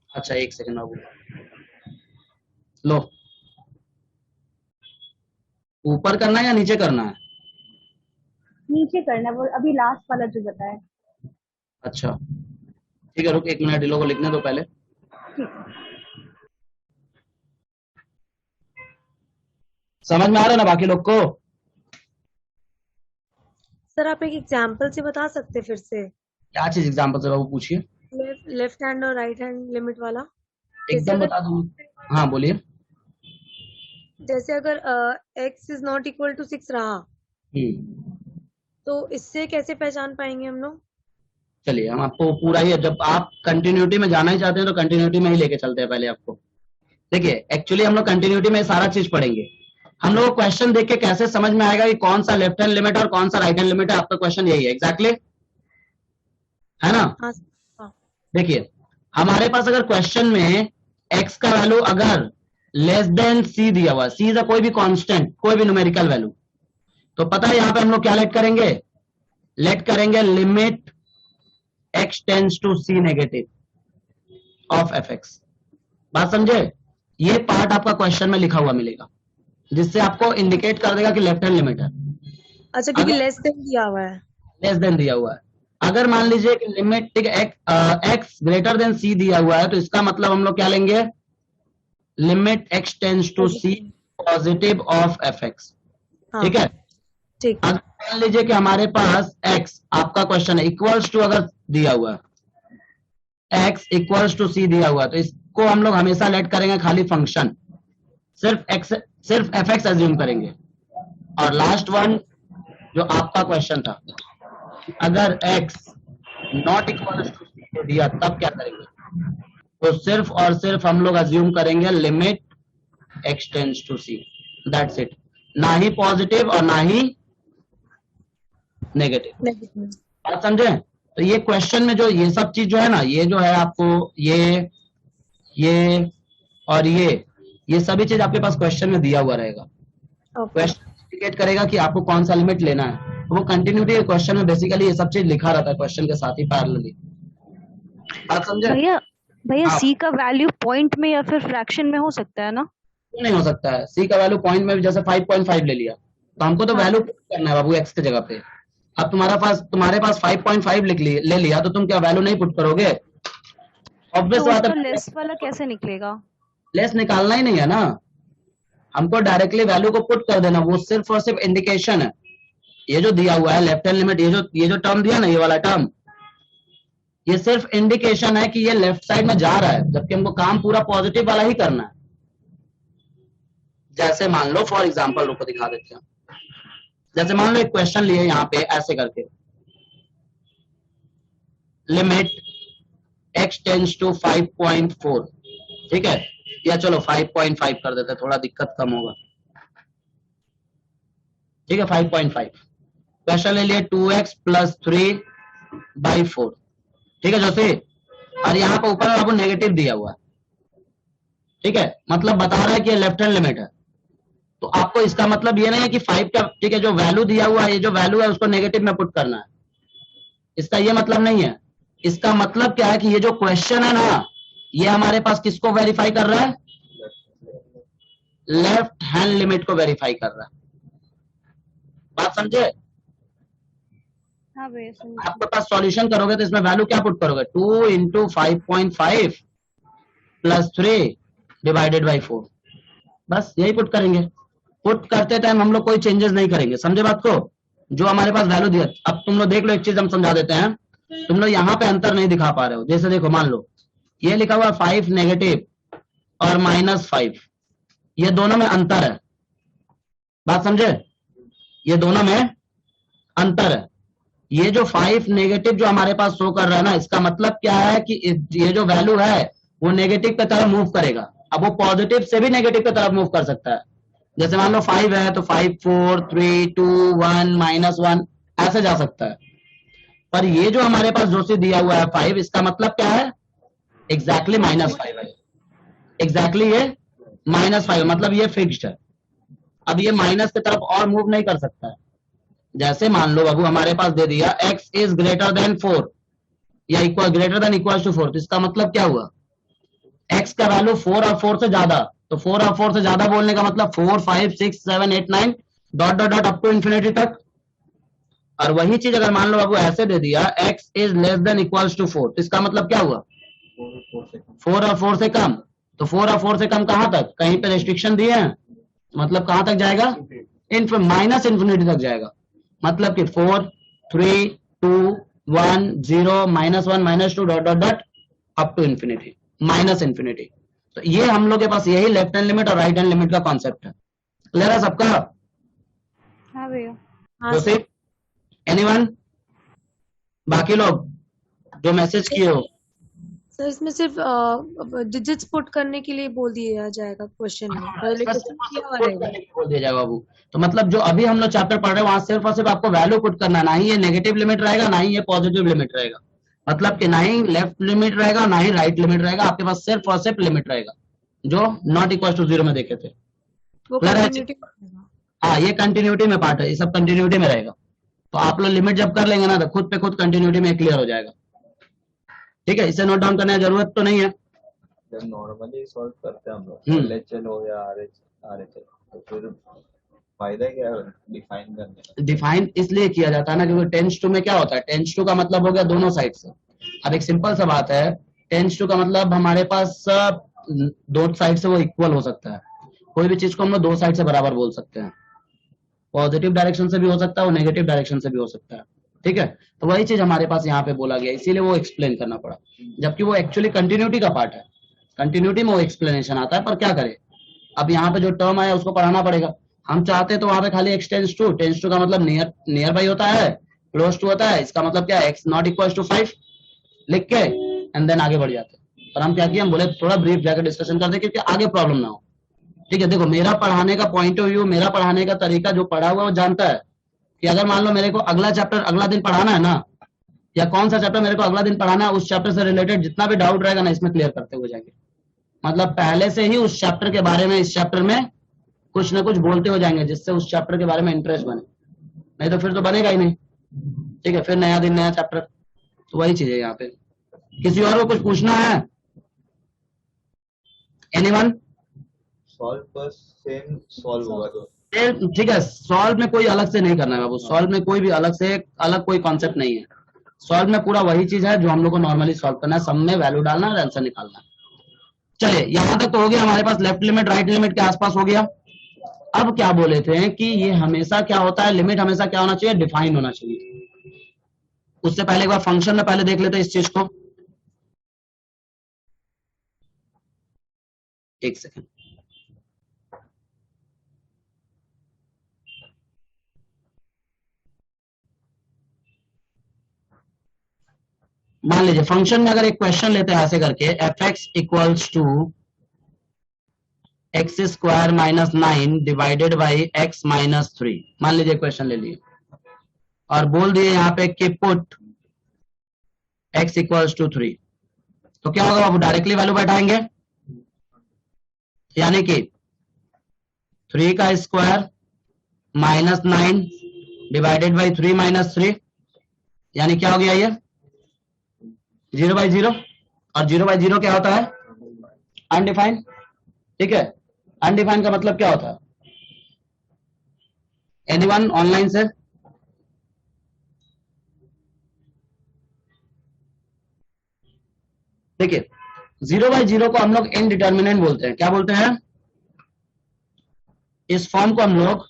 Speaker 2: अच्छा एक सेकंड बाबू, लो ऊपर करना है या नीचे करना है?
Speaker 4: नीचे करना है वो, अभी लास्ट वाला जो बताया।
Speaker 2: अच्छा ठीक है, रुक 1 मिनट, इन लोगों को लिखने दो पहले।
Speaker 4: ठीक है।
Speaker 2: समझ में आ रहा है ना बाकी लोग को?
Speaker 3: सर आप एक एग्जांपल से बता सकते फिर से,
Speaker 2: क्या चीज एग्जांपल से बाबू पूछिए?
Speaker 3: लेफ्ट हैंड और राइट हैंड लिमिट वाला।
Speaker 2: एकदम बता दूं। हाँ बोलिए।
Speaker 3: जैसे अगर x is not equal to 6 रहा तो इससे कैसे पहचान पाएंगे हम लोग?
Speaker 2: चलिए हम आपको पूरा ही, जब आप कंटिन्यूटी में जाना ही चाहते हैं तो कंटिन्यूटी में ही लेके चलते हैं पहले आपको। देखिए एक्चुअली हम लोग कंटिन्यूटी में सारा चीज पढ़ेंगे। हम लोग क्वेश्चन देख के कैसे समझ में आएगा कि कौन सा लेफ्ट हैंड लिमिट और कौन सा राइट हैंड लिमिट है? आपका क्वेश्चन यही है एग्जैक्टली, है ना?
Speaker 3: हाँ।
Speaker 2: देखिए हमारे पास अगर क्वेश्चन में x का वैल्यू अगर लेस देन c दिया हुआ, c इज कोई भी कांस्टेंट, कोई भी न्यूमेरिकल वैल्यू, तो पता है यहां पे हम लोग क्या लेट करेंगे, लेट करेंगे limit x tends to c negative of fx। बात समझे? ये पार्ट आपका क्वेश्चन में लिखा हुआ मिलेगा, जिससे आपको इंडिकेट कर देगा कि लेफ्ट हैंड लिमिट है।
Speaker 3: अच्छा, क्योंकि लेस देन दिया हुआ है।
Speaker 2: लेस देन दिया हुआ है। अगर मान लीजिए कि लिमिट ठीक एक्स ग्रेटर देन सी दिया हुआ है, तो इसका मतलब हम लोग क्या लेंगे, limit x tends to c positive of f x. ठीक है,
Speaker 3: ठीक।
Speaker 2: अगर मान लीजिए कि हमारे पास एक्स, आपका क्वेश्चन है इक्वल्स टू अगर दिया हुआ है, एक्स इक्वल्स टू सी दिया हुआ है, तो इसको हम लोग हमेशा लेट करेंगे खाली फंक्शन, सिर्फ एफ एक्स एज्यूम करेंगे। और लास्ट वन जो आपका क्वेश्चन था, अगर x नॉट इक्वल टू सी दिया तब क्या करेंगे, तो सिर्फ और सिर्फ हम लोग अज्यूम करेंगे limit x tends to c, that's it. ना ही पॉजिटिव और ना ही नेगेटिव। बात समझे? तो ये क्वेश्चन में जो ये सब चीज जो है ना, ये जो है आपको ये और ये सभी चीज आपके पास क्वेश्चन में दिया हुआ रहेगा। क्वेश्चन इंडिकेट करेगा कि आपको कौन सा लिमिट लेना है, तो वो कंटिन्यूटी क्वेश्चन में बेसिकली ये सब चीज लिखा रहता है क्वेश्चन के साथ ही पैरेलली। बात समझे?
Speaker 4: भैया
Speaker 2: हाँ।
Speaker 4: सी का वैल्यू पॉइंट में या फिर फ्रैक्शन में हो सकता है ना?
Speaker 2: क्यों नहीं हो सकता है? सी का वैल्यू पॉइंट में भी जैसे 5.5 ले लिया, तो हमको तो वैल्यू पुट करना है बाबू एक्स की जगह पे। अब तुम्हारे पास 5.5 ले लिया, तो तुम क्या वैल्यू नहीं पुट करोगे? ऑब्वियस
Speaker 4: तो
Speaker 2: बात
Speaker 4: उसका
Speaker 2: है,
Speaker 4: लेस वाला कैसे निकलेगा?
Speaker 2: लेस निकालना ही नहीं है ना, हमको डायरेक्टली वैल्यू को पुट कर देना, वो सिर्फ और सिर्फ इंडिकेशन है। ये जो दिया हुआ है लेफ्ट हैंड लिमिट, ये जो टर्म दिया ना, ये वाला टर्म, ये सिर्फ इंडिकेशन है कि ये लेफ्ट साइड में जा रहा है, जबकि हमको काम पूरा पॉजिटिव वाला ही करना है। जैसे मान लो फॉर एग्जांपल, रुको दिखा देते हैं। जैसे मान लो एक क्वेश्चन लिए यहाँ पे ऐसे करके, लिमिट x टेंड्स टू 5.4, ठीक है, या चलो 5.5 कर देते, थोड़ा दिक्कत कम होगा। ठीक है, 5.5 क्वेश्चन ले लिए 2x प्लस 3/4, ठीक है जैसे, और यहाँ पे ऊपर आपको नेगेटिव दिया हुआ है, ठीक है, मतलब बता रहा है कि ये लेफ्ट हैंड लिमिट है। तो आपको इसका मतलब ये नहीं है कि 5 का, ठीक है, जो वैल्यू दिया हुआ है, ये जो वैल्यू है उसको नेगेटिव में पुट करना है, इसका ये मतलब नहीं है। इसका मतलब क्या है कि ये जो क्वेश्चन है ना, ये हमारे पास किसको वेरीफाई कर रहा है, लेफ्ट हैंड लिमिट को वेरीफाई कर रहा है। बात समझे?
Speaker 4: हाँ भैया समझ।
Speaker 2: आपके पास सॉल्यूशन करोगे तो इसमें वैल्यू क्या पुट करोगे, 2 इंटू 5.5 प्लस 3 डिवाइडेड बाई 4, बस यही पुट करेंगे। पुट करते टाइम हम लोग कोई चेंजेस नहीं करेंगे, समझे बात को? जो हमारे पास वैल्यू दिया, अब तुम लोग देख लो, एक चीज हम समझा देते हैं, तुम लोग यहाँ पे अंतर नहीं दिखा पा रहे हो। जैसे देखो, मान लो ये लिखा हुआ 5 नेगेटिव और -5, ये दोनों में अंतर है। बात समझे? ये दोनों में अंतर है। ये जो 5 नेगेटिव जो हमारे पास शो कर रहा है ना, इसका मतलब क्या है कि ये जो वैल्यू है वो नेगेटिव की तरफ मूव करेगा। अब वो पॉजिटिव से भी नेगेटिव की तरफ मूव कर सकता है। जैसे मान लो 5 है तो 5 4 3 2 1 -1 ऐसे जा सकता है। पर ये जो हमारे पास जो से दिया हुआ है 5, इसका मतलब क्या है, एग्जैक्टली -5 है। एग्जैक्टली ये -5 मतलब ये फिक्स्ड है। अब ये माइनस की तरफ और मूव नहीं कर सकता है। जैसे मान लो बाबू हमारे पास दे दिया x इज ग्रेटर देन 4 या ग्रेटर देन इक्वल टू 4, तो इसका मतलब क्या हुआ, x का वैल्यू 4 और 4 से ज्यादा, तो 4 और 4 से ज्यादा बोलने का मतलब 4 5 6 7 8 9 dot dot dot up to infinity तक। और वही चीज अगर मान लो बाबू ऐसे दे दिया x is less than equal to 4, तो इसका मतलब क्या हुआ, 4 और 4 से कम। तो 4 और 4 से कम कहां तक, कहीं पे रेस्ट्रिक्शन दिए हैं, मतलब कहां तक जाएगा, माइनस इन्फिनिटी तक जाएगा। मतलब कि 4 3 2 1 0 -1 -2 dot dot dot up to infinity minus infinity. तो ये हम लोग के पास यही लेफ्ट हैंड लिमिट और राइट हैंड लिमिट का कॉन्सेप्ट है। क्लियर है सबका?
Speaker 4: हाँ भैया।
Speaker 2: जोसेफ, एनीवन, बाकी लोग जो मैसेज किए हो?
Speaker 3: सर इसमें सिर्फ डिजिट्स पुट करने के लिए बोल दिया जाएगा क्वेश्चन में, पहले क्वेश्चन किया हुआ रहेगा।
Speaker 2: बोल दिया जाएगा बाबू। तो मतलब जो अभी हम लोग चैप्टर पढ़ रहे हैं वहां सिर्फ और सिर्फ आपको वैल्यू पुट करना है, ना ही ये नेगेटिव लिमिट रहेगा ना ही ये पॉजिटिव लिमिट रहेगा। मतलब कि ना ही लेफ्ट लिमिट रहेगा ना ही राइट लिमिट रहेगा, आपके पास सिर्फ और सिर्फ लिमिट रहेगा। जो नॉट इक्वल टू 0 में देखे थे।
Speaker 3: वो
Speaker 2: क्लियर है?
Speaker 3: कंटिन्यूटी।
Speaker 2: हाँ, ये कंटिन्यूटी में पार्ट है, ये सब कंटिन्यूटी में रहेगा। तो आप लोग लिमिट जब कर लेंगे ना तो खुद पे खुद कंटिन्यूटी में क्लियर हो जाएगा। ठीक है, इसे नोट डाउन करने की जरूरत तो नहीं है।
Speaker 1: जब नॉर्मली सॉल्व करते हैं हम लोग LHL हो या RHL तो फिर फायदा क्या है डिफाइन करने का?
Speaker 2: डिफाइन इसलिए किया जाता है ना क्योंकि 10 में क्या होता है, 10 का मतलब हो गया दोनों साइड से। अब एक सिंपल सा बात है, 10 का मतलब हमारे पास दो साइड से वो इक्वल हो सकता है। कोई भी चीज को हम लोग दो साइड से बराबर बोल सकते हैं, पॉजिटिव डायरेक्शन से भी हो सकता है और नेगेटिव डायरेक्शन से भी हो सकता है। ठीक है, तो वही चीज हमारे पास यहाँ पे बोला गया, इसीलिए वो एक्सप्लेन करना पड़ा, जबकि वो एक्चुअली कंटिन्यूटी का पार्ट है। कंटिन्यूटी में वो एक्सप्लेनेशन आता है, पर क्या करे, अब यहाँ पे जो टर्म आया उसको पढ़ाना पड़ेगा। हम चाहते हैं तो वहां पे खाली x टेंस टू का मतलब नियर बाई होता है, क्लोज टू होता है, इसका मतलब क्या है x नॉट इक्वल टू 5 लिख के एंड देन आगे बढ़ जाते हैं। पर हम क्या किए, हम बोले थोड़ा ब्रीफ जाकर डिस्कशन करते क्योंकि आगे प्रॉब्लम ना हो। ठीक है, देखो मेरा पढ़ाने का पॉइंट ऑफ व्यू, मेरा पढ़ाने का तरीका, जो पढ़ा हुआ वो जानता है कि अगर मान लो मेरे को अगला चैप्टर अगला दिन पढ़ाना है ना, या कौन सा चैप्टर मेरे को अगला दिन पढ़ाना है, उस चैप्टर से रिलेटेड जितना भी डाउट रहेगा ना इसमें क्लियर करते हुए जाएंगे। मतलब पहले से ही उस चैप्टर के बारे में इस चैप्टर में कुछ ना कुछ बोलते हो जाएंगे जिससे उस चैप्टर के बारे में इंटरेस्ट बने, नहीं तो फिर तो बनेगा ही नहीं। ठीक है, फिर नया दिन नया चैप्टर, तो वही चीज है यहाँ पे। किसी और को कुछ पूछना है? एनीवन?
Speaker 1: सॉल्व पर सेम सॉल्व होगा तो
Speaker 2: ठीक है, सॉल्व में कोई अलग से नहीं करना है बाबू, सॉल्व में कोई भी अलग से अलग कोई कॉन्सेप्ट नहीं है। सॉल्व में पूरा वही चीज है जो हम लोग को नॉर्मली सॉल्व करना है, सब में वैल्यू डालना और आंसर निकालना है। चलिए यहां तक तो हो गया, हमारे पास लेफ्ट लिमिट राइट लिमिट के आसपास हो गया। अब क्या बोले थे कि ये हमेशा क्या होता है, लिमिट हमेशा क्या होना चाहिए, डिफाइन होना चाहिए। उससे पहले एक बार फंक्शन में पहले देख लेते हैं इस चीज को, एक सेकेंड। मान लीजिए फंक्शन में अगर एक क्वेश्चन लेते हैं ऐसे करके, f x equals to x square minus 9 divided by x minus 3, मान लीजिए क्वेश्चन ले लिए और बोल दिए यहाँ पे कि पुट एक्स इक्वल्स टू 3, तो क्या होगा बाबू, डायरेक्टली वैल्यू बैठाएंगे, यानी कि 3 का square minus 9 divided by 3 minus 3, यानी क्या हो गया ये 0/0, और 0/0 क्या होता है, अनडिफाइंड। ठीक है, अनडिफाइंड का मतलब क्या होता है, एनीवन ऑनलाइन से? देखिए 0/0 को हम लोग इनडिटर्मिनेंट बोलते हैं। क्या बोलते हैं, इस फॉर्म को हम लोग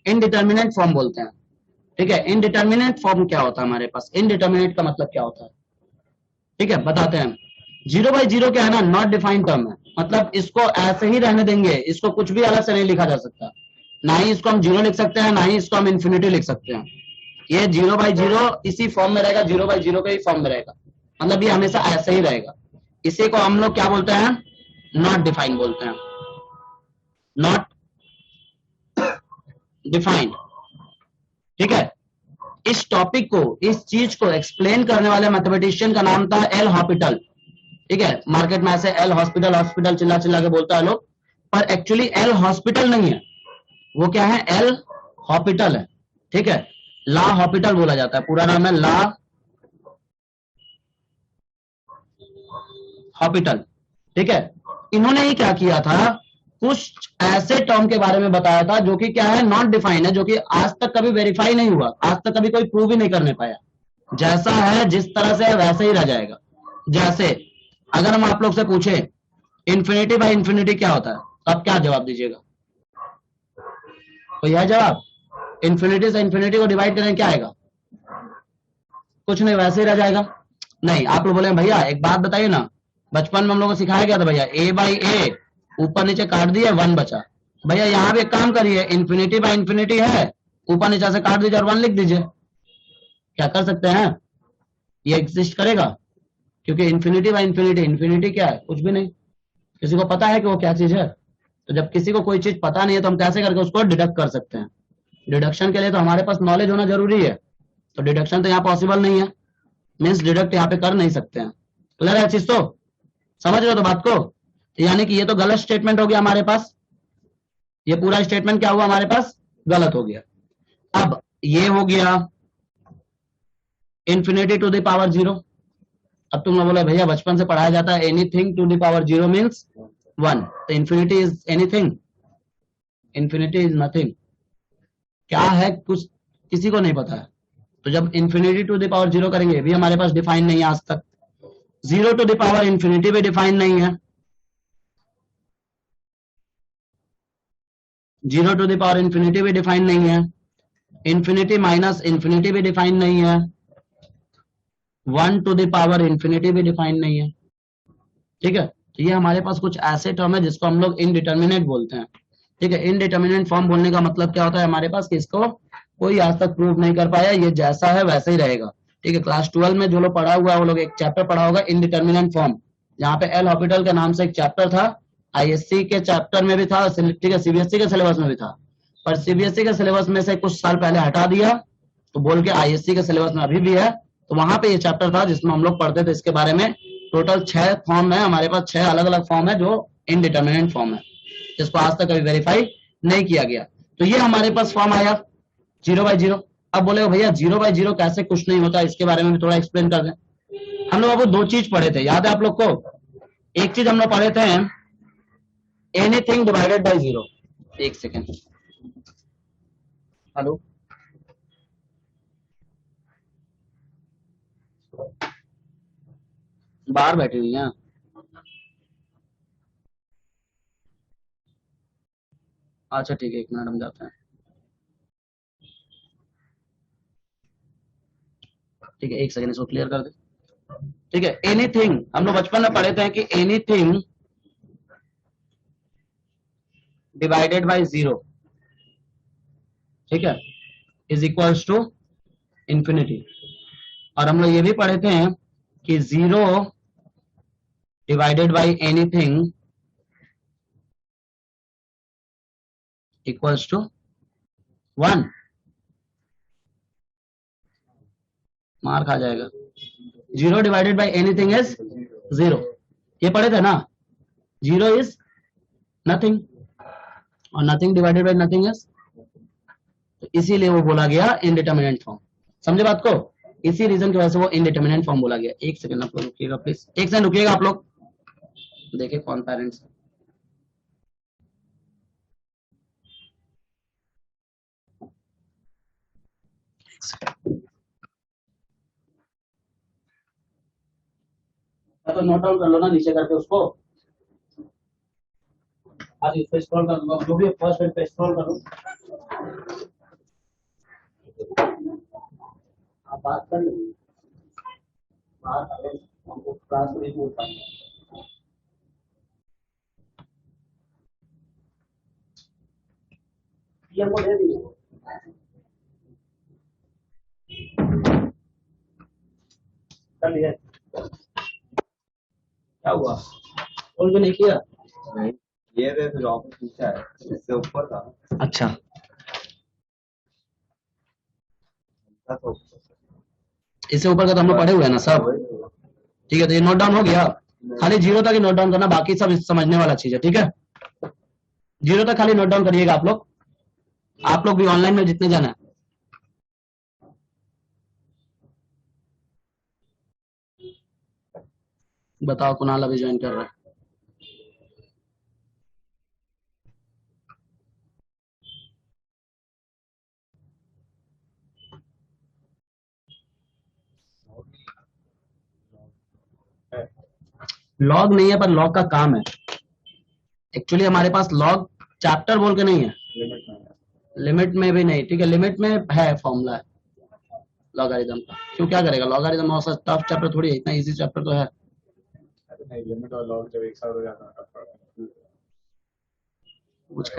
Speaker 2: इनडिटर्मिनेंट फॉर्म बोलते हैं। ठीक है, इनडिटर्मिनेट फॉर्म क्या होता है हमारे पास, इनडिटर्मिनेट का मतलब क्या होता है, ठीक है बताते हैं। 0/0 क्या है ना, नॉट डिफाइंड टर्म है, मतलब इसको ऐसे ही रहने देंगे, इसको कुछ भी अलग से नहीं लिखा जा सकता, ना ही इसको हम 0 लिख सकते हैं, ना ही इसको हम इन्फिनिटी लिख सकते हैं। ये 0/0 इसी फॉर्म में रहेगा, 0/0 के ही फॉर्म में रहेगा, मतलब ये हमेशा ऐसे ही रहेगा। इसी को हम लोग क्या बोलते हैं, नॉट डिफाइंड बोलते हैं, नॉट डिफाइंड। ठीक है, इस टॉपिक को, इस चीज को एक्सप्लेन करने वाले मैथमेटिशियन का नाम था एल हॉस्पिटल। ठीक है, मार्केट में ऐसे एल हॉस्पिटल हॉस्पिटल चिल्ला चिल्ला के बोलता है लोग, पर एक्चुअली एल हॉस्पिटल नहीं है, वो क्या है, एल हॉस्पिटल है। ठीक है, ला हॉस्पिटल बोला जाता है, पूरा नाम है ला हॉस्पिटल। ठीक है, इन्होंने ही क्या किया था, कुछ ऐसे टर्म के बारे में बताया था जो कि क्या है, नॉट डिफाइंड है, जो कि आज तक कभी वेरीफाई नहीं हुआ, आज तक कभी कोई प्रूव ही नहीं करने पाया, जैसा है जिस तरह से है वैसे ही रह जाएगा। जैसे अगर हम आप लोग से पूछे इन्फिनिटी बाई इन्फिनिटी क्या होता है, तो आप क्या जवाब दीजिएगा, तो यह जवाब, इन्फिनिटी से इन्फिनिटी को डिवाइड करें क्या आएगा, कुछ नहीं, वैसे ही रह जाएगा। नहीं, आप लोग बोले भैया एक बात बताइए ना, बचपन में हम लोग को सिखाया गया था भैया a/a ऊपर नीचे काट दिए 1 बचा, भैया यहाँ भी एक काम करिए, इन्फिनिटी बाई इन्फिनिटी है, ऊपर नीचे से काट दीजिए और 1 लिख दीजिए, क्या कर सकते हैं, ये एग्जिस्ट करेगा, क्योंकि इन्फिनिटी बाई इन्फिनिटी, इन्फिनिटी क्या है, कुछ भी नहीं, किसी को पता है कि वो क्या चीज है, तो जब किसी को कोई चीज पता नहीं है तो हम कैसे करके उसको डिडक्ट कर सकते हैं, डिडक्शन के लिए तो हमारे पास नॉलेज होना जरूरी है, तो डिडक्शन तो यहाँ पॉसिबल नहीं है, मीन्स डिडक्ट यहाँ पे कर नहीं सकते हैं। क्लियर है चीज? तो समझ रहे हो तो बात को? तो यानी कि ये तो गलत स्टेटमेंट हो गया हमारे पास, ये पूरा स्टेटमेंट क्या हुआ हमारे पास, गलत हो गया। अब ये हो गया इंफिनिटी टू द पावर 0। अब तुम लोग बोले भैया बचपन से पढ़ाया जाता है anything to the power 0 means 1, तो infinity is anything, infinity is nothing. क्या है कुछ किसी को नहीं पता है। तो जब इंफिनिटी टू द पावर 0 करेंगे, भी हमारे पास डिफाइन नहीं है आज तक। 0 टू द पावर इंफिनिटी भी डिफाइन नहीं है, 0 टू द पावर इंफिनिटी भी डिफाइन नहीं है, इंफिनिटी माइनस इंफिनिटी भी डिफाइन नहीं है, 1 टू द पावर इंफिनिटी भी डिफाइन नहीं है। ठीक है, तो ये हमारे पास कुछ ऐसे टर्म है जिसको हम लोग इनडिटर्मिनेट बोलते हैं। ठीक है, इनडिटर्मिनेट फॉर्म बोलने का मतलब क्या होता है हमारे पास कि इसको कोई आज तक प्रूव नहीं कर पाया, ये जैसा है वैसा ही रहेगा। ठीक है, क्लास 12 में जो लोग पढ़ा हुआ है वो लोग एक चैप्टर पढ़ा होगा इनडिटर्मिनेट फॉर्म, जहाँ पे एल हॉपिटल के नाम से एक चैप्टर था, आईएससी के चैप्टर में भी था, ठीक है, सीबीएसई के सिलेबस में भी था, पर सीबीएसई के सिलेबस में से कुछ साल पहले हटा दिया तो बोल के आईएससी के सिलेबस में अभी भी है। तो वहां पे ये चैप्टर था जिसमें हम लोग पढ़ते थे इसके बारे में। टोटल 6 फॉर्म है हमारे पास, 6 अलग अलग फॉर्म है जो इनडिटर्मिनेट फॉर्म है, जिसको आज तक कभी वेरीफाई नहीं किया गया। तो ये हमारे पास फॉर्म आया 0/0। अब बोले भैया 0/0 कैसे कुछ नहीं होता, इसके बारे में भी थोड़ा एक्सप्लेन कर दें। हम लोग अब 2 चीज पढ़े थे, याद है आप लोग को? एक चीज हम लोग पढ़े थे एनीथिंग डिवाइडेड बाय 0। एक सेकेंड, हेलो, बाहर बैठी हुई है। अच्छा ठीक है, 1 मिनट हम जाते हैं। ठीक है, 1 सेकेंड इसको क्लियर कर दे। ठीक है, एनीथिंग हम लोग बचपन में पढ़े थे कि एनीथिंग डिवाइडेड बाय 0, ठीक है, इज इक्वल्स टू इंफिनिटी। और हम लोग ये भी पढ़े थे कि 0 divided by anything equals to 1। मार खा जाएगा। 0 डिवाइडेड बाय एनीथिंग इज 0, ये पढ़े थे ना। 0 इज नथिंग और nothing divided by nothing is, तो इसीलिए वो बोला गया इनडिटर्मिनेट फॉर्म। समझे बात को? इसी रीजन की वजह से वो इनडिटर्मिनेट फॉर्म बोला गया। 1 सेकंड आप लोग रुकिएगा प्लीज, 1 सेकंड रुकिएगा आप लोग। देखिए कौन पेरेंट्स है। तो नोट डाउन कर लो ना नीचे करके उसको। आज इस पे स्क्रॉल कर लो, जो भी फर्स्ट पेज पे स्क्रॉल करो। आप बात कर लीजिए, बात करें, हमको क्लास में नहीं बोल पाएंगे। ये हमको दे दीजिए। कर लिया? क्या हुआ? कॉल भी नहीं किया?
Speaker 1: नहीं, ये रे फिर ऑफिस पूछा है, इससे ऊपर था।
Speaker 2: अच्छा,
Speaker 1: तो
Speaker 2: इससे ऊपर का तो हम लोग पढ़े हुए हैं ना सब। ठीक है, तो ये नोट डाउन हो गया। खाली 0 तक ही नोट डाउन करना, बाकी सब समझने वाला चीज है। ठीक है, 0 तक खाली नोट डाउन करिएगा आप लोग। आप लोग भी ऑनलाइन में जितने जाना है। बताओ, कुणाल अभी ज्वाइन कर रहा है। लॉग नहीं है, पर लॉग का काम है। एक्चुअली हमारे पास लॉग चैप्टर बोल के नहीं है, लिमिट में भी नहीं। ठीक है, लिमिट में है फॉर्मूला है लॉगरिथम का। क्यों, क्या करेगा लॉगरिथम? और टफ चैप्टर थोड़ी है, इतना इजी चैप्टर तो है।
Speaker 5: नहीं, लिमिट और लॉग जब एक साथ हो जाता है तब
Speaker 2: कुछ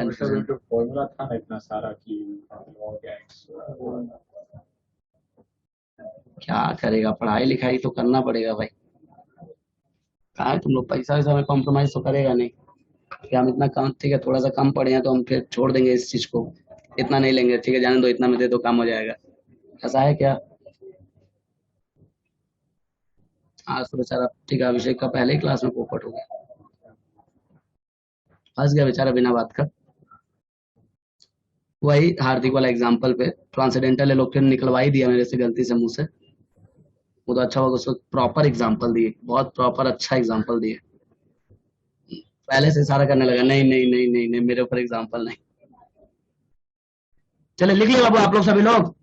Speaker 5: तो फॉर्मूला था ना इतना सारा कि लॉग एक्स।
Speaker 2: क्या करेगा, पढ़ाई लिखाई तो करना पड़ेगा भाई। कहा है तुम लोग पैसा वैसा में कॉम्प्रोमाइज तो करेगा नहीं कि हम इतना कम, ठीक है, थोड़ा सा कम पढ़े हैं तो हम फिर छोड़ देंगे इस चीज को। इतना नहीं लेंगे, ठीक है जाने दो, इतना में दे दो काम हो जाएगा। ऐसा है क्या? आज तो बेचारा, ठीक है अभिषेक का पहले ही क्लास में पोपट हो गया, फंस गया बेचारा बिना बात का। वही हार्दिक वाला एग्जाम्पल पे ट्रांसेंडेंटल एलोक्वेंट निकलवा ही दिया मेरे से गलती से मुंह से। वो तो अच्छा होगा, उसको प्रॉपर एग्जाम्पल दिए, बहुत प्रॉपर अच्छा एग्जाम्पल दिए। पहले से इशारा करने लगा, नहीं नहीं नहीं नहीं नहीं मेरे ऊपर एग्जाम्पल नहीं। चले लिख लिया बाबू आप लोग सभी लोग।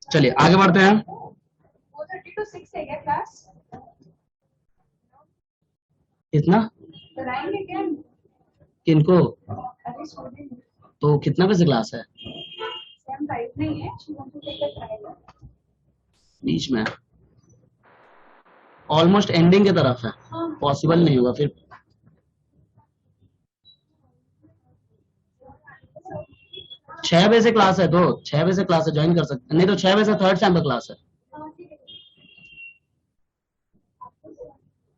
Speaker 2: चलिए आगे बढ़ते हैं।
Speaker 4: 4:30 to 6 है क्या क्लास?
Speaker 2: इतना
Speaker 4: कराएंगे क्या?
Speaker 2: किनको?
Speaker 4: अरे स्टूडेंट
Speaker 2: तो कितना बजे क्लास है?
Speaker 4: सेम 5 नहीं है, शुभम को टिकट कराएगा।
Speaker 2: बीच में ऑलमोस्ट एंडिंग की तरफ है, पॉसिबल नहीं होगा फिर। छह बजे से क्लास है, तो 6 बजे से क्लास है, ज्वाइन कर सकते, नहीं तो 6 बजे से थर्ड सेम का क्लास है।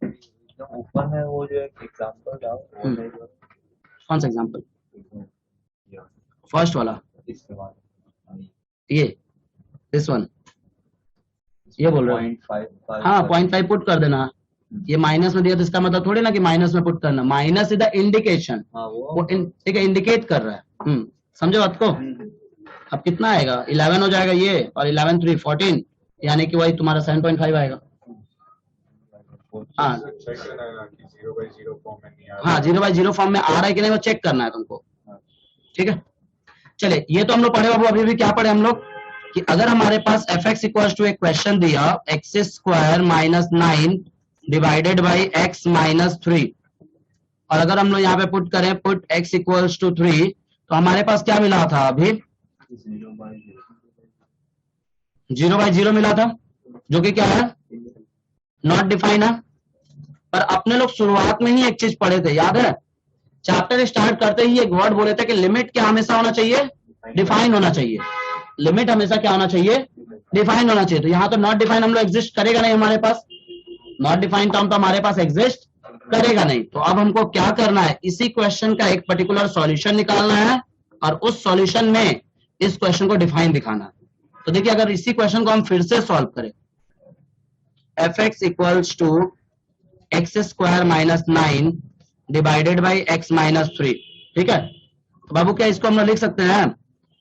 Speaker 1: जो ऊपर है वो जो एक एग्जांपल था वो नहीं जो
Speaker 2: कौन सा एग्जांपल? फर्स्ट वाला,
Speaker 1: इसके बाद
Speaker 2: ये दिस वन, ये बोल रहे हो?
Speaker 1: 0.55
Speaker 2: हाँ 0.5 पुट कर देना। ये माइनस में दिया तो इसका मतलब थोड़ी ना कि माइनस में पुट करना, माइनस इज द इंडिकेशन,
Speaker 1: हाँ
Speaker 2: वो ठीक है इंडिकेट कर रहा है। समझे बात को? अब कितना आएगा? 11 हो जाएगा ये, और 11 3 14, यानी कि वही तुम्हारा 7.5 आएगा। हाँ
Speaker 5: चेक करना है कि 0/0 फॉर्म में नहीं आ रहा।
Speaker 2: हाँ 0/0 फॉर्म में आ रहा है कि नहीं वो चेक करना है तुमको, ठीक है। चलिए ये तो हम लोग पढ़े बाबू। अभी भी क्या पढ़े हम लोग कि अगर हमारे पास fx इक्वल्स टू एक क्वेश्चन दिया x² minus 9 divided by x minus 3, और अगर हम लोग यहाँ पे पुट करें पुट x इक्वल्स टू 3, तो हमारे पास क्या मिला था अभी? 0/0 मिला था, जो कि क्या है? नॉट डिफाइन है। पर अपने लोग शुरुआत में ही एक चीज पढ़े थे, याद है? चैप्टर स्टार्ट करते ही एक वर्ड बोले थे कि लिमिट क्या हमेशा होना चाहिए? डिफाइन होना चाहिए। लिमिट हमेशा क्या होना चाहिए? डिफाइन होना चाहिए। तो यहाँ तो नॉट डिफाइन हम लोग एग्जिस्ट करेगा नहीं हमारे पास, नॉट डिफाइन टर्म तो हमारे पास एग्जिस्ट करेगा नहीं। तो अब हमको क्या करना है? इसी क्वेश्चन का एक पर्टिकुलर सॉल्यूशन निकालना है, और उस सॉल्यूशन में इस क्वेश्चन को डिफाइन दिखाना है। तो देखिए अगर इसी क्वेश्चन को हम फिर से सॉल्व करें, fx equals to x² minus 9 divided by x minus 3, ठीक है। तो बाबू क्या इसको हम लोग लिख सकते हैं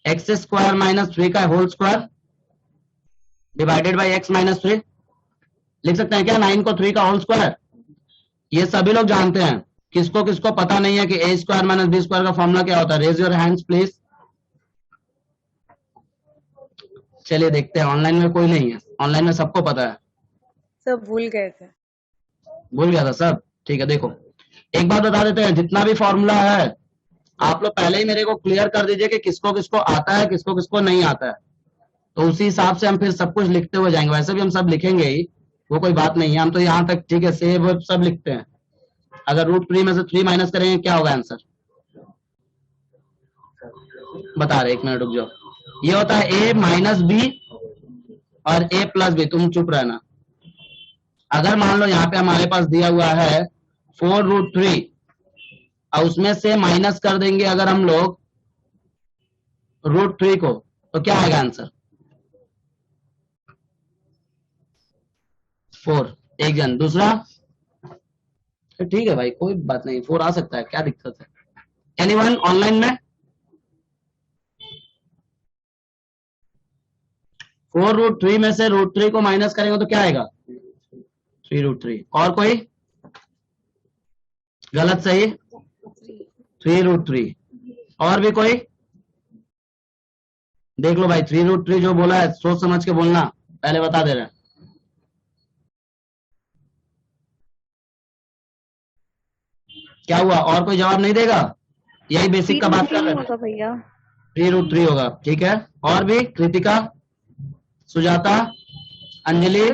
Speaker 2: x² माइनस 3 का whole square divided by x minus 3, लिख सकते हैं क्या? 9 को 3 का होल स्क्वायर। ये सभी लोग जानते हैं, किसको किसको पता नहीं है कि a² माइनस b² का फॉर्मूला क्या होता है? Raise your hands please. चलिए देखते हैं, ऑनलाइन में कोई नहीं है, ऑनलाइन में सबको पता है।
Speaker 3: सब भूल गए थे।
Speaker 2: भूल गया था सब, ठीक है। देखो एक बात बता देते हैं, जितना भी फॉर्मूला है आप लोग पहले ही मेरे को क्लियर कर दीजिए कि किसको किसको आता है, किसको किसको नहीं आता है, तो उसी हिसाब से हम फिर सब कुछ लिखते हुए जाएंगे। वैसे भी हम सब लिखेंगे ही, वो कोई बात नहीं है, हम तो यहाँ तक ठीक है सेव सब लिखते हैं। अगर √3 में से 3 माइनस करेंगे क्या होगा आंसर? बता रहे, एक मिनट रुक जाओ। ये होता है a माइनस बी और a प्लस बी। तुम चुप रहना। अगर मान लो यहाँ पे हमारे पास दिया हुआ है 4√3 और उसमें से माइनस कर देंगे अगर हम लोग √3 को, तो क्या आएगा आंसर? 4। एक जन दूसरा, ठीक है भाई कोई बात नहीं, 4 आ सकता है, क्या दिक्कत है? एनीवन ऑनलाइन में? 4√3 में से √3 को माइनस करेंगे तो क्या आएगा? 3√3। और कोई? गलत सही? 3√3। और भी कोई? देख लो भाई 3√3 जो बोला है सोच समझ के बोलना, पहले बता दे रहे हैं। क्या हुआ? और कोई जवाब नहीं देगा? यही बेसिक का बात कर रहे हैं।
Speaker 4: भैया
Speaker 2: 3√3 होगा, ठीक है। और भी? कृतिका, सुजाता, अंजलि,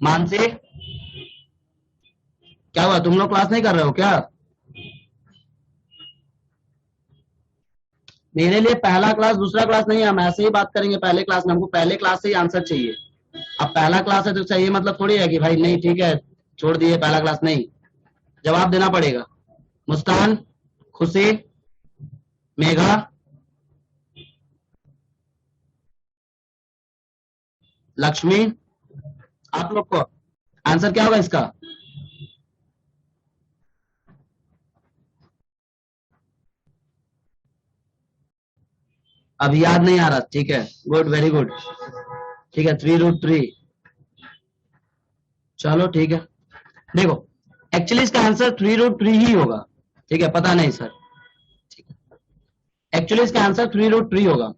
Speaker 2: मानसी, क्या हुआ? तुम लोग क्लास नहीं कर रहे हो क्या? मेरे लिए पहला क्लास दूसरा क्लास नहीं है, हम ऐसे ही बात करेंगे पहले क्लास में। हमको पहले क्लास से ही आंसर चाहिए। अब पहला क्लास है तो चाहिए मतलब थोड़ी है कि भाई नहीं ठीक है छोड़ दिए पहला क्लास, नहीं। जवाब देना पड़ेगा। मुस्कान, खुशी, मेघा, लक्ष्मी, आप लोग को आंसर क्या होगा इसका? अभी याद नहीं आ रहा, ठीक है, गुड, वेरी गुड, ठीक है, 3√3। चलो ठीक है, देखो एक्चुअली इसका आंसर 3√3 ही होगा, ठीक है, पता नहीं सर, ठीक है, एक्चुअली इसका आंसर 3√3 होगा।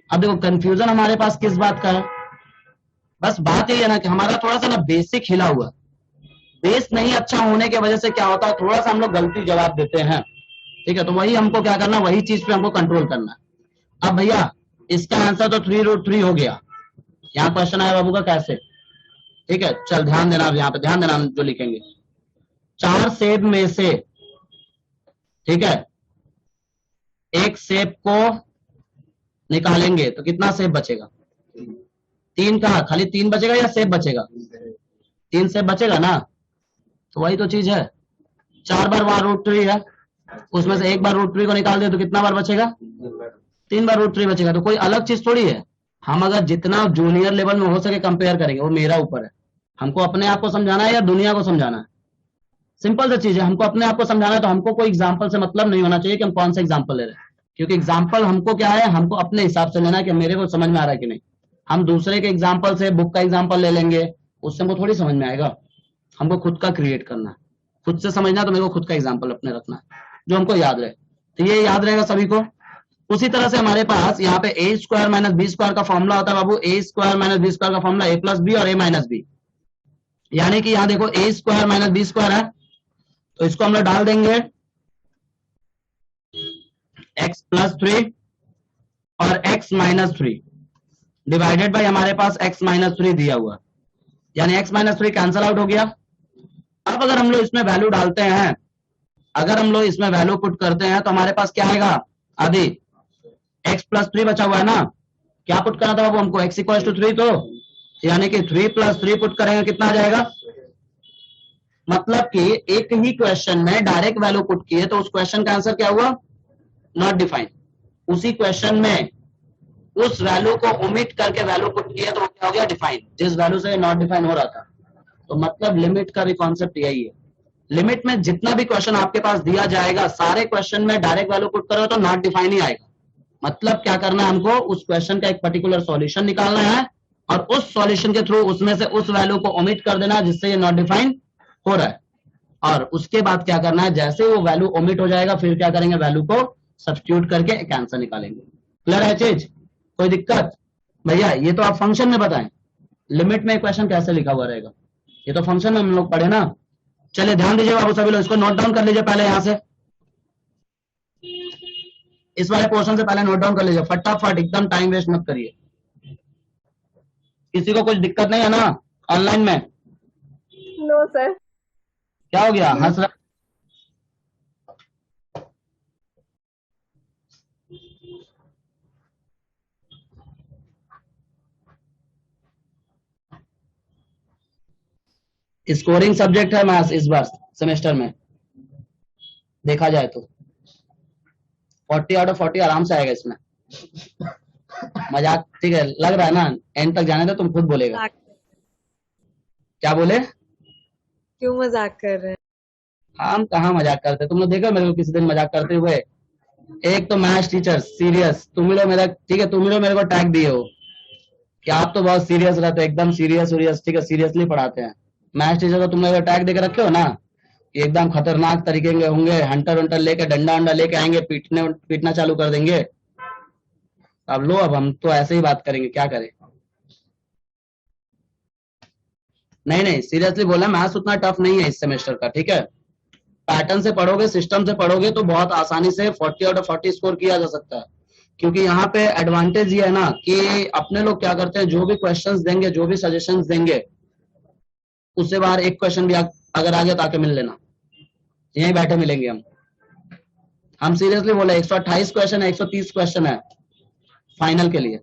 Speaker 2: अब देखो कंफ्यूजन हमारे पास किस बात का है, बस बात यही है ना कि हमारा थोड़ा सा ना बेसिक हिला हुआ, बेस नहीं अच्छा होने की वजह से क्या होता है, थोड़ा सा हम लोग गलती जवाब देते हैं, ठीक है, तो वही हमको क्या करना, वही चीज पे हमको कंट्रोल करना है। अब भैया इसका आंसर तो 3√3 हो गया, यहाँ क्वेश्चन आया बाबू का कैसे, ठीक है, चल ध्यान देना, अब यहाँ पे ध्यान देना, हम जो लिखेंगे 4 सेब में से, ठीक है, एक सेब को निकालेंगे तो कितना सेब बचेगा? 3 कहा, खाली 3 बचेगा या सेब बचेगा? 3 सेब बचेगा ना, तो वही तो चीज है, 4 बार वहां √3 है, उसमें से एक बार √3 को निकाल दे तो कितना बार बचेगा? 3 बार √3 बचेगा। तो कोई अलग चीज थोड़ी है, हम अगर जितना जूनियर लेवल में हो सके कंपेयर करेंगे, वो मेरा ऊपर है, हमको अपने आप को समझाना है या दुनिया को समझाना है, सिंपल सी चीज है, हमको अपने आप को समझाना है, तो हमको कोई एग्जाम्पल से मतलब नहीं होना चाहिए कि हम कौन सा एग्जाम्पल ले रहे हैं, क्योंकि एग्जाम्पल हमको क्या है, हमको अपने हिसाब से लेना है कि मेरे को समझ में आ रहा है कि नहीं। हम दूसरे के एग्जाम्पल से, बुक का एग्जाम्पल ले लेंगे, उससे हमको थोड़ी समझ में आएगा, हमको खुद का क्रिएट करना है, खुद से समझना है, तो मेरे को खुद का एग्जाम्पल अपने रखना है जो हमको याद रहे, तो ये याद रहेगा सभी को। उसी तरह से हमारे पास यहाँ पे a² - b² का फॉर्मूला होता है बाबू, a² - b² का फॉर्मूला a+b और a-b, यानी कि यहाँ देखो a² - b² है, तो इसको हम लोग डाल देंगे x+3 और x-3 डिवाइडेड बाय हमारे पास x-3 दिया हुआ, यानी x-3 कैंसल आउट हो गया। अब अगर हम लोग इसमें वैल्यू डालते हैं, अगर हम लोग इसमें वैल्यू पुट करते हैं तो हमारे पास क्या आएगा, अभी x+3 बचा हुआ है ना, क्या पुट करना था बाबू हमको, x = 3, तो यानी कि 3 + 3 पुट करेंगे, कितना आ जाएगा, मतलब कि एक ही क्वेश्चन में डायरेक्ट वैल्यू पुट किए तो उस क्वेश्चन का आंसर क्या हुआ, नॉट डिफाइंड। उसी क्वेश्चन में उस वैल्यू को ओमिट करके वैल्यू पुट किया तो क्या हो गया, डिफाइन, जिस वैल्यू से नॉट डिफाइन हो रहा था। तो मतलब लिमिट का भी कॉन्सेप्ट यही है, लिमिट में जितना भी क्वेश्चन आपके पास दिया जाएगा, सारे क्वेश्चन में डायरेक्ट वैल्यू पुट करो तो नॉट डिफाइन ही आएगा। मतलब क्या करना है हमको, उस क्वेश्चन का एक पर्टिकुलर सॉल्यूशन निकालना है और उस सॉल्यूशन के थ्रू उसमें से उस वैल्यू को ओमिट कर देना जिससे ये नॉट डिफाइन हो रहा है, और उसके बाद क्या करना है, जैसे वो वैल्यू ओमिट हो जाएगा फिर क्या करेंगे, वैल्यू को सब्स्टिट्यूट करके एक आंसर निकालेंगे। क्लियर है चीज, कोई दिक्कत? भैया ये तो आप फंक्शन में बताएं, लिमिट में क्वेश्चन कैसे लिखा हुआ रहेगा, ये तो फंक्शन में हम लोग पढ़े ना। चलिए ध्यान दीजिए बाबू सभी लोग, इसको नोट डाउन कर लीजिए पहले, यहां से इस वाले पोर्शन से पहले नोट डाउन कर लीजिए फटाफट, एकदम टाइम वेस्ट मत करिए। किसी को कुछ दिक्कत नहीं है ना ऑनलाइन में?
Speaker 4: No sir.
Speaker 2: क्या हो गया, हंस रहा? स्कोरिंग सब्जेक्ट है मैथ्स इस बार सेमेस्टर में, देखा जाए तो 40/40 आराम से आएगा इसमें। मजाक, ठीक है, लग रहा है ना, एंड तक जाने दो, तुम खुद बोलेगा। क्या बोले,
Speaker 3: क्यों मजाक कर रहे हैं?
Speaker 2: हम कहाँ मजाक करते, तुम लोग देखो मेरे को किसी दिन मजाक करते हुए। एक तो मैथ्स टीचर सीरियस, तुम लोग मेरा, ठीक है, तुम लोग मेरे को टैग दिए हो कि आप तो बहुत सीरियस रहते हो, एकदम सीरियस, ठीक है, सीरियसली पढ़ाते हैं। मैथ्स टीचर को तुम लोग टैग देकर रखे हो ना, एकदम खतरनाक तरीके के होंगे, हंटर वंटर लेके, डंडा वंडा लेके आएंगे, पीटना चालू कर देंगे। अब लो, अब हम तो ऐसे ही बात करेंगे, क्या करें। नहीं सीरियसली बोला, मैथ्स उतना टफ नहीं है इस सेमेस्टर का, ठीक है, पैटर्न से पढ़ोगे, सिस्टम से पढ़ोगे तो बहुत आसानी से 40/40 स्कोर किया जा सकता है। क्योंकि यहाँ पे एडवांटेज ये है ना कि अपने लोग क्या करते हैं, जो भी क्वेश्चंस देंगे, जो भी सजेशंस देंगे, उससे बाहर एक क्वेश्चन भी अगर आ गया तो आके मिल लेना, यहीं बैठे मिलेंगे हम सीरियसली बोले, 128 क्वेश्चन है, 130 क्वेश्चन है फाइनल के लिए,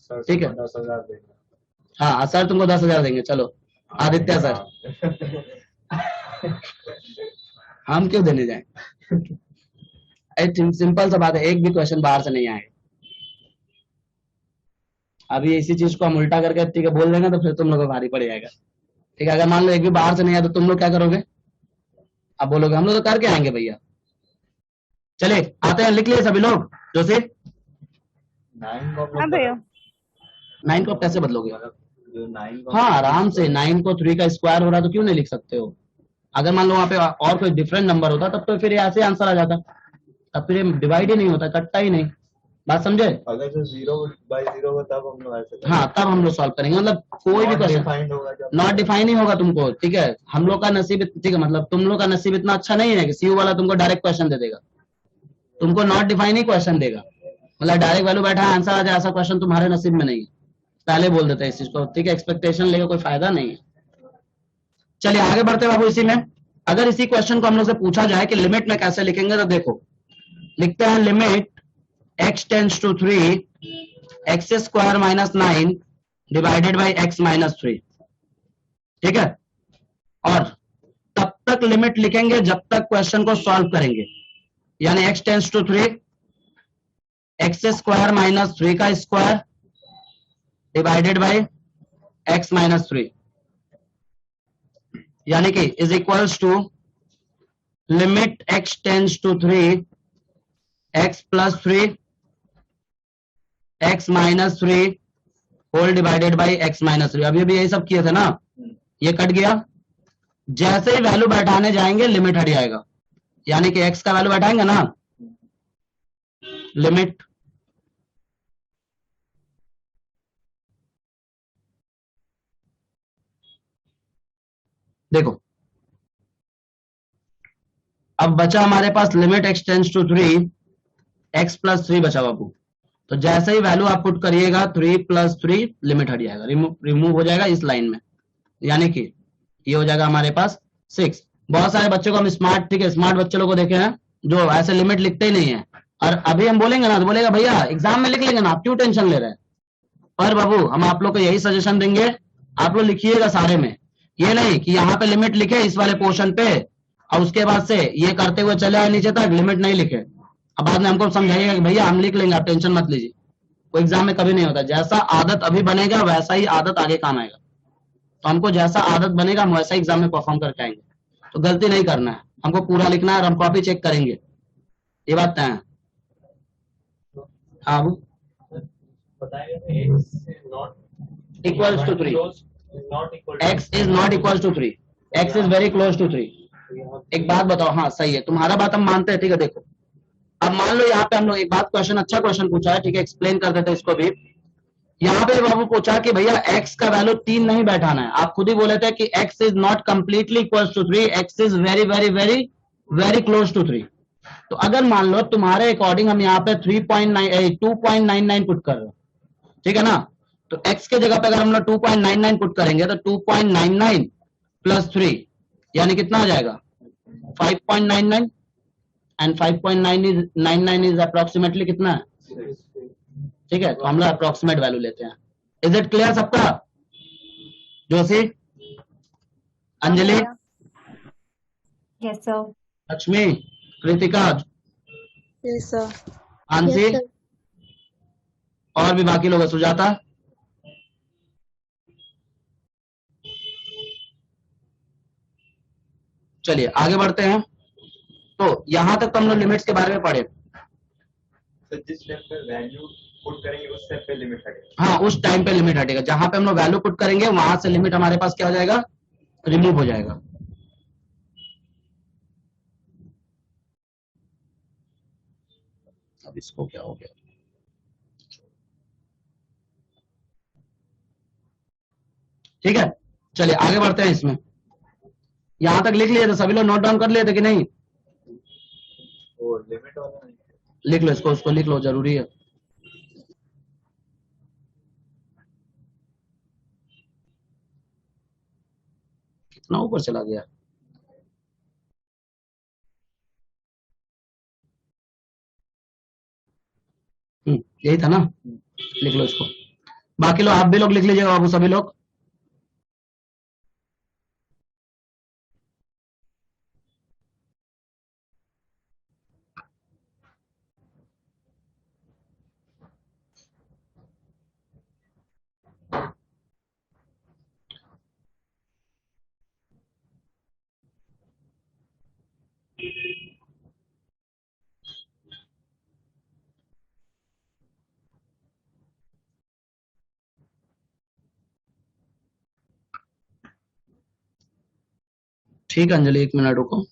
Speaker 2: ठीक है।
Speaker 5: 10,000 देंगे।
Speaker 2: हाँ सर तुमको 10,000 देंगे, चलो आदित्य सर। हम क्यों देने जाए? सिंपल सा बात है, एक भी क्वेश्चन बाहर से नहीं आएगा। अभी इसी चीज को हम उल्टा करके ठीक है बोल देंगे तो फिर तुम लोगों को भारी पड़ जाएगा। ठीक है, अगर मान लो एक भी बाहर से नहीं आया तो तुम लोग क्या करोगे? अब बोलोगे हम लोग तो करके आएंगे भैया। चलिए आते हैं, लिख लिए सभी लोग जोशी?
Speaker 1: 9 को
Speaker 4: हाँ भैया।
Speaker 2: 9 को आप कैसे बदलोगे?
Speaker 1: जो 9 को
Speaker 2: हाँ आराम से, 9 को 3 का स्क्वायर हो रहा तो क्यों नहीं लिख सकते हो? अगर मान लो वहां पे और कोई डिफरेंट नंबर होता तब तो फिर ऐसे आंसर आ जाता, तब फिर डिवाइड ही नहीं होता, कटता ही नहीं। बात समझे?
Speaker 1: अगर जो 0/0 हो तब हम लोग ऐसे
Speaker 2: हाँ तब हम लोग सॉल्व करेंगे, मतलब कोई भी क्वेश्चन
Speaker 1: डिफाइंड होगा जब
Speaker 2: नॉट डिफाइन ही होगा तुमको। ठीक है, हम लोग का नसीब ठीक है, मतलब तुम लोग का नसीब इतना अच्छा नहीं है कि सीयू वाला तुमको डायरेक्ट क्वेश्चन दे देगा, तुमको नॉट डिफाइन ही क्वेश्चन देगा, मतलब डायरेक्ट वैल्यू बैठा है आंसर आ जाए, ऐसा क्वेश्चन तुम्हारे नसीब में नहीं है। पहले बोल देते हैं इस चीज को, ठीक है, एक्सपेक्टेशन लेकर कोई फायदा नहीं है। चलिए आगे बढ़ते हैं बाबू। इसी में अगर इसी क्वेश्चन को हम लोग से पूछा जाए कि लिमिट में कैसे लिखेंगे, तो देखो लिखते हैं limit x tends to 3 x square minus 9 divided by x minus 3। ठीक है, और तब तक लिमिट लिखेंगे जब तक क्वेश्चन को सॉल्व करेंगे, यानी x tends to 3 x square minus 3 का square divided by x minus 3, यानी कि is equals to limit x tends to 3 x plus 3 x minus 3 whole divided by x minus 3। अभी अभी यही सब किए थे ना, ये कट गया। जैसे ही वैल्यू बैठाने जाएंगे लिमिट हट जाएगा, यानी कि x का वैल्यू बैठाएंगे ना, लिमिट देखो अब बचा हमारे पास limit x tends to 3 x plus 3 बचा बाबू। तो जैसे ही वैल्यू आप पुट करिएगा 3 प्लस 3 लिमिट हट जाएगा, रिमूव हो जाएगा इस लाइन में, यानी कि ये हो जाएगा हमारे पास 6। बहुत सारे बच्चों को हम स्मार्ट, ठीक है, स्मार्ट बच्चे लोग को देखे हैं जो ऐसे लिमिट लिखते ही नहीं है, और अभी हम बोलेंगे ना तो बोलेगा भैया एग्जाम में लिख लेंगे ना, आप क्यों टेंशन ले रहे हैं? पर बाबू हम आप लोग को यही सजेशन देंगे, आप लोग लिखिएगा सारे में, ये नहीं कि यहाँ पे लिमिट लिखे इस वाले पोर्शन पे और उसके बाद से ये करते हुए चले आए नीचे तक, लिमिट नहीं लिखे। अब बाद में हमको समझाइएगा कि भैया हम लिख लेंगे, आप टेंशन मत लीजिए। वो एग्जाम में कभी नहीं होता, जैसा आदत अभी बनेगा वैसा ही आदत आगे काम आएगा। तो हमको जैसा आदत बनेगा हम वैसा एग्जाम में परफॉर्म करके आएंगे। तो गलती नहीं करना है, हमको पूरा लिखना है और हम कॉपी चेक करेंगे, ये बात तय है। हाँ equals to 3, x is not equals to 3, x is very close to 3। एक बात बताओ, हाँ सही है, तुम्हारा बात हम मानते हैं, ठीक है। देखो अब मान लो यहाँ पे हम लोग एक बात, क्वेश्चन अच्छा क्वेश्चन पूछा है, ठीक है, एक्सप्लेन कर देते हैं इसको भी। यहाँ पे बाबू पूछा कि भैया x का वैल्यू 3 नहीं बैठाना है, आप खुद ही बोले थे कि x is not completely equals to 3, x is very very very very close to 3। तो अगर मान लो तुम्हारे अकॉर्डिंग हम यहाँ पे 2.99 पुट कर रहे हैं, ठीक है ना, तो x के जगह पे अगर हम लोग 2.99 पुट करेंगे तो 2.99 प्लस 3 यानी कितना आ जाएगा 5.99, एंड 5.99 इज अप्रोक्सीमेटली कितना है, ठीक है। तो हम लोग अप्रोक्सीमेट वैल्यू लेते हैं। इज इट क्लियर सबका? Joshi, Anjali,
Speaker 4: yes sir.
Speaker 2: Lakshmi, Kritika,
Speaker 3: yes sir.
Speaker 2: ANSI,
Speaker 3: Yes, sir.
Speaker 2: और भी बाकी लोग हैं, सुजाता। चलिए आगे बढ़ते हैं। तो यहां तक तो हम लोग लिमिट्स के बारे में पढ़े।
Speaker 1: तो जिस स्टेप पे वैल्यू पुट करेंगे उस स्टेप पे लिमिट हटेगा।
Speaker 2: हाँ उस टाइम पे लिमिट हटेगा, जहां पे हम लोग वैल्यू पुट करेंगे वहां से लिमिट हमारे पास क्या हो जाएगा, रिमूव हो जाएगा। अब इसको क्या हो गया, ठीक है। चलिए आगे बढ़ते हैं इसमें। यहां तक लिख लिए तो सभी लोग नोट डाउन कर लिए थे कि नहीं?
Speaker 1: वो लिमिट वाला नहीं।
Speaker 2: लिख लो इसको, उसको लिख लो, जरूरी है। कितना ऊपर चला गया, यही था ना, लिख लो इसको। बाकी लोग आप भी लोग लिख लीजिएगा बाबू, सभी लोग। ठीक है अंजलि, 1 मिनट रुको,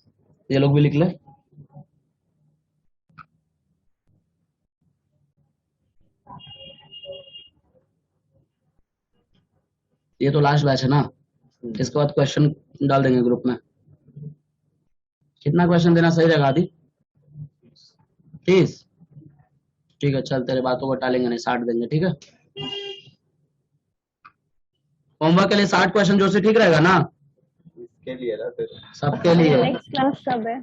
Speaker 2: ये लोग भी लिख ले। ये तो लास्ट बैच है ना, इसके बाद क्वेश्चन डाल देंगे ग्रुप में। कितना क्वेश्चन देना सही रहेगा आदि? 30? ठीक है चल, तेरे बातों को टालेंगे नहीं, 60 देंगे, ठीक है। होमवर्क के लिए 60 क्वेश्चन जो से ठीक रहेगा ना?
Speaker 1: इसके लिए ना फिर
Speaker 2: सबके लिए।
Speaker 4: नेक्स्ट क्लास कब है?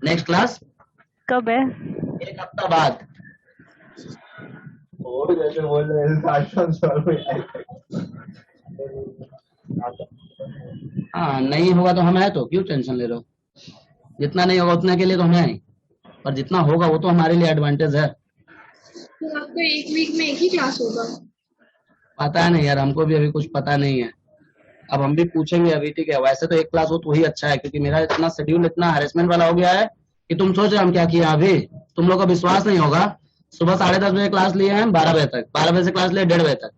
Speaker 2: नेक्स्ट क्लास
Speaker 4: कब है?
Speaker 2: 1 हफ्ता बाद।
Speaker 1: और जैसे बोल रहे हैं 60
Speaker 2: हाँ नहीं होगा तो हम है, तो क्यों टेंशन ले रहे हो? जितना नहीं होगा उतने के लिए तो हम हैं, और जितना होगा वो तो हमारे लिए एडवांटेज है।
Speaker 6: तो आपको एक वीक में एक ही क्लास होगा?
Speaker 2: पता है नहीं यार, हमको भी अभी कुछ पता नहीं है, अब हम भी पूछेंगे अभी, ठीक है। वैसे तो एक क्लास हो तो ही अच्छा है, क्योंकि मेरा इतना शेड्यूल इतना हैरेसमेंट वाला हो गया है कि तुम सोच रहे हम क्या किया अभी, तुम लोग का विश्वास नहीं होगा। सुबह 10:30 बजे क्लास लिए हैं 12 बजे तक, 12 बजे से क्लास लिए 1:30 बजे तक,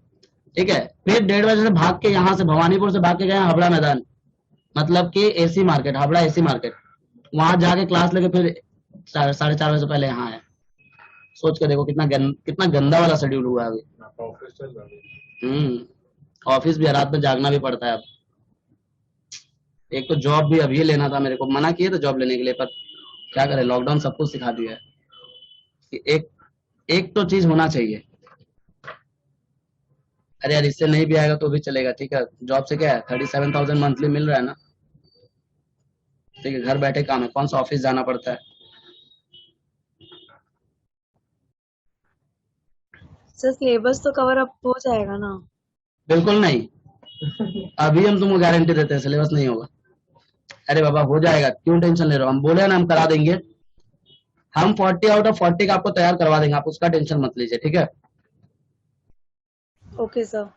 Speaker 2: ठीक है। फिर 1:30 बजे से भाग के यहाँ से भवानीपुर से भाग के गए हावड़ा मैदान, मतलब कि AC market, Howrah AC market, वहां जाके क्लास लेके फिर 4:30 बजे से पहले यहाँ है। सोच के देखो कितना गंदा वाला शेड्यूल हुआ है अभी।
Speaker 5: ऑफिस चल रहा है।
Speaker 2: ऑफिस भी है, रात में जागना भी पड़ता है अब। एक तो जॉब भी अभी लेना था, मेरे को मना किए तो जॉब लेने के लिए, पर क्या करे, लॉकडाउन सब कुछ सिखा दिया है कि एक तो चीज होना चाहिए। अरे यार इससे नहीं भी आएगा तो भी चलेगा, ठीक है। जॉब से क्या है, 37,000 मंथली मिल रहा है ना, ठीक है। घर बैठे काम है, कौन सा ऑफिस जाना पड़ता है।
Speaker 3: सर सिलेबस तो कवर अप हो जाएगा ना?
Speaker 2: बिल्कुल नहीं, अभी हम तुमको गारंटी देते हैं सिलेबस नहीं होगा। अरे बाबा हो जाएगा, क्यों टेंशन ले रहे हो, हम बोले ना हम करा देंगे। हम 40 आउट ऑफ 40 का आपको तैयार करवा देंगे, आप उसका टेंशन मत लीजिए, ठीक है।
Speaker 3: Okay sir.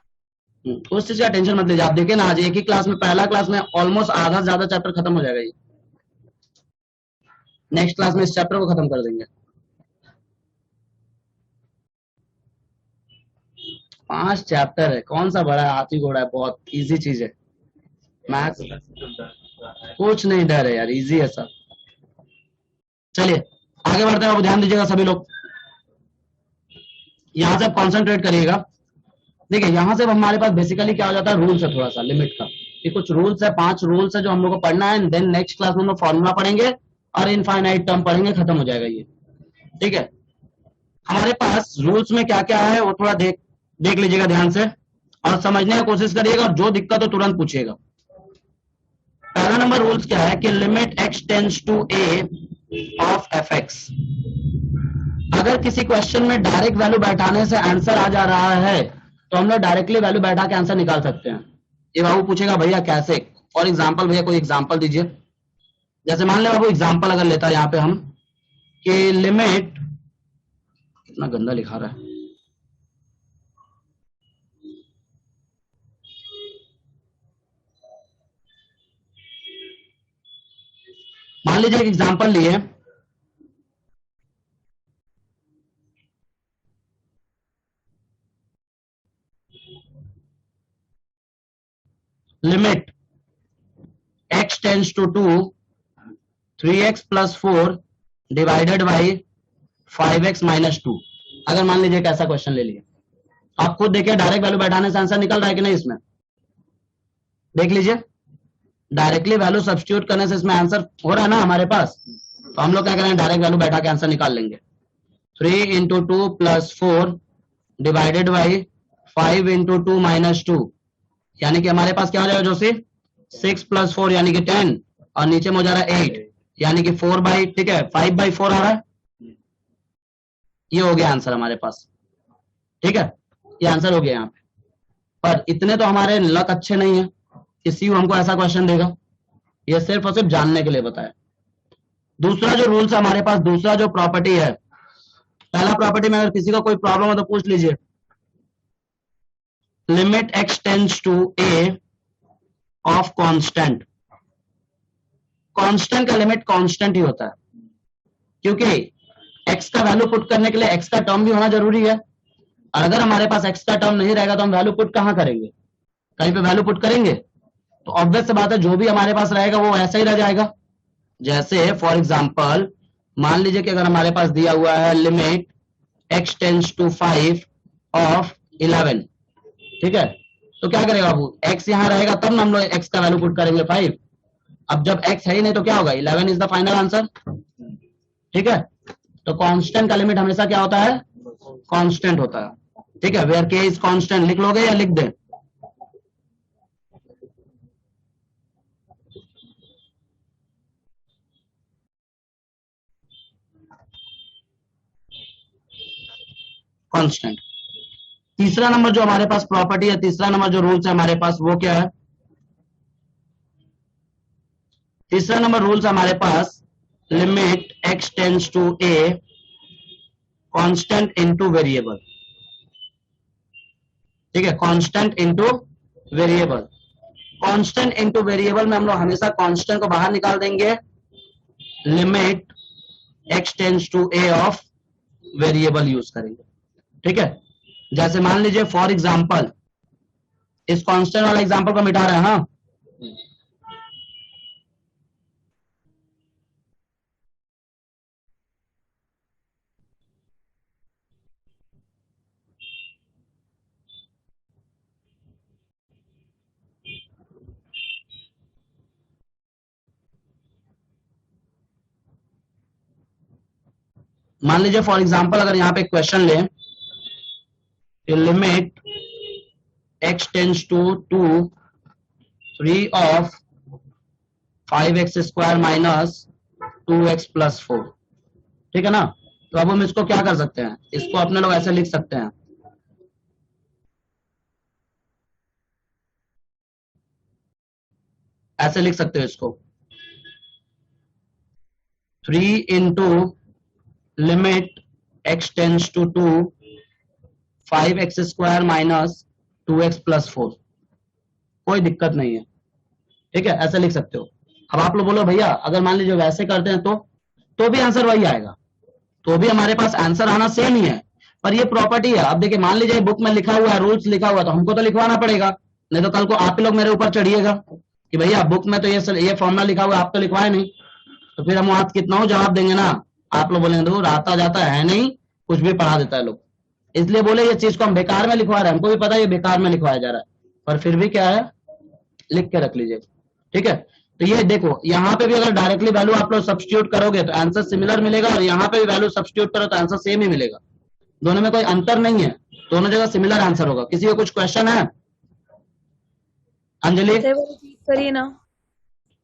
Speaker 2: उस चीज का टेंशन मत लीजिए। आप देखिए ना, आज एक ही क्लास में, पहला क्लास में ऑलमोस्ट आधा से ज्यादा चैप्टर खत्म हो जाएगा। ये नेक्स्ट क्लास में इस चैप्टर को खत्म कर देंगे। 5 चैप्टर है, कौन सा बड़ा हाथी घोड़ा है, बहुत इजी चीज है। मैथ्स कुछ नहीं डर है यार, इजी है सब। चलिए आगे बढ़ते हैं, अब ध्यान दीजिएगा सभी लोग, यहां से कॉन्सेंट्रेट करिएगा। देखिए यहाँ से हमारे पास बेसिकली क्या हो जाता है, रूल्स है थोड़ा सा लिमिट का, कि कुछ रूल्स है, 5 रूल्स है जो हम लोग को पढ़ना है। देन नेक्स्ट क्लास में हम लोग फॉर्मूला पढ़ेंगे और इनफाइनाइट टर्म पढ़ेंगे, खत्म हो जाएगा ये, ठीक है। हमारे पास रूल्स में क्या क्या है वो थोड़ा देख लीजिएगा ध्यान से और समझने की कोशिश करिएगा, और जो दिक्कत हो तुरंत पूछिएगा। पहला नंबर रूल्स क्या है कि limit x tends to a of fx। अगर किसी क्वेश्चन में डायरेक्ट वैल्यू बैठाने से आंसर आ जा रहा है तो हम लोग डायरेक्टली वैल्यू बैठा के आंसर निकाल सकते हैं। ये बाबू पूछेगा भैया कैसे, और एग्जांपल, भैया कोई एग्जांपल दीजिए। जैसे मान ले बाबू एग्जांपल अगर लेता है यहाँ पे हम कि लिमिट, कितना गंदा लिखा रहा है, मान लीजिए एक एग्जांपल लिए, limit x tends to 2 3x plus 4 divided by 5x minus 2। अगर मान लीजिए एक ऐसा क्वेश्चन ले लिया, आप खुद देखिए डायरेक्ट वैल्यू बैठाने से आंसर निकल रहा है कि नहीं, इसमें देख लीजिए। डायरेक्टली वैल्यू सब्स्टिट्यूट करने से इसमें आंसर हो रहा है ना हमारे पास, तो हम लोग क्या करेंगे, डायरेक्ट वैल्यू बैठा के आंसर निकाल लेंगे। 3 into 2 plus 4 divided by 5 into 2 minus 2, यानी कि हमारे पास क्या हो जाएगा जोशी, 6 प्लस 4 यानी कि 10, और नीचे में हो जा रहा है 8 यानी कि 4 बाई, ठीक है 5/4 आ रहा है। ये हो गया आंसर हमारे पास, ठीक है, ये आंसर हो गया यहाँ पे। पर इतने तो हमारे लक अच्छे नहीं है कि सीयू हमको ऐसा क्वेश्चन देगा, ये सिर्फ और सिर्फ जानने के लिए बताया। दूसरा जो रूल्स है हमारे पास, दूसरा जो प्रॉपर्टी है, पहला प्रॉपर्टी में अगर किसी को कोई प्रॉब्लम हो तो पूछ लीजिए। Limit x tends to a of constant. Constant का लिमिट कांस्टेंट ही होता है, क्योंकि x का वैल्यू पुट करने के लिए x का टर्म भी होना जरूरी है, और अगर हमारे पास x का टर्म नहीं रहेगा तो हम वैल्यू पुट कहां करेंगे, कहीं पे वैल्यू पुट करेंगे, तो ऑब्वियस सी बात है जो भी हमारे पास रहेगा वो ऐसा ही रह जाएगा। जैसे फॉर एग्जांपल मान लीजिए कि अगर हमारे पास दिया हुआ है limit x tends to 5 of 11, ठीक है, तो क्या करेगा बाबू, x यहाँ रहेगा तब ना हम लोग x का वैल्यू पुट करेंगे 5। अब जब x है ही नहीं तो क्या होगा, 11 इज द फाइनल आंसर, ठीक है। तो कांस्टेंट का लिमिट हमेशा क्या होता है, कांस्टेंट होता है, ठीक है। वेयर k इज कांस्टेंट लिख लोगे या लिख दे, कांस्टेंट। तीसरा नंबर जो हमारे पास प्रॉपर्टी है, तीसरा नंबर जो रूल्स है हमारे पास वो क्या है, तीसरा नंबर रूल्स हमारे पास limit x tends to a constant into variable, ठीक है, constant into variable. Constant into variable में हम लोग हमेशा कांस्टेंट को बाहर निकाल देंगे, limit x tends to a of variable use करेंगे, ठीक है। जैसे मान लीजिए फॉर एग्जांपल इस कांस्टेंट वाला एग्जांपल को मिटा रहे हैं, हाँ, मान लीजिए फॉर एग्जांपल अगर यहाँ पे क्वेश्चन लें, limit x tends to 2 3 of 5x square minus 2x plus 4, ठीक है ना। तो अब हम इसको क्या कर सकते हैं, इसको अपने लोग ऐसे लिख सकते हैं, ऐसे लिख सकते हो इसको, 3 into limit x tends to 2 5x square minus 2x plus 4, कोई दिक्कत नहीं है, ठीक है, ऐसे लिख सकते हो। अब आप लोग बोलो भैया अगर मान लीजिए वैसे करते हैं तो भी आंसर वही आएगा, तो भी हमारे पास आंसर आना सेम ही है, पर ये प्रॉपर्टी है। अब देखिए मान लीजिए बुक में लिखा हुआ है, रूल्स लिखा हुआ है, तो हमको तो लिखवाना पड़ेगा, नहीं तो कल को आप ही लोग मेरे ऊपर चढ़िएगा कि भैया बुक में तो ये फॉर्मूला लिखा हुआ है, आप तो लिखवाए नहीं, तो फिर हम वहां कितना हो जवाब देंगे ना, आप लोग बोलेंगे दूर आता जाता है नहीं, कुछ भी पढ़ा देता है लोग, इसलिए बोले ये चीज को हम बेकार में लिखवा रहे हैं, हमको भी पता है ये बेकार में लिखवाया जा रहा है, पर फिर भी क्या है लिख के रख लीजिए, ठीक है। तो ये देखो यहाँ पे भी अगर डायरेक्टली वैल्यू आप लोग सब्स्टिट्यूट करोगे तो आंसर सिमिलर मिलेगा, और यहाँ पे भी वैल्यू सब्स्टिट्यूट करो तो आंसर सेम ही मिलेगा, दोनों में कोई अंतर नहीं है, दोनों जगह सिमिलर आंसर होगा। किसी को कुछ क्वेश्चन है? अंजलि
Speaker 3: रिपीट करिए ना,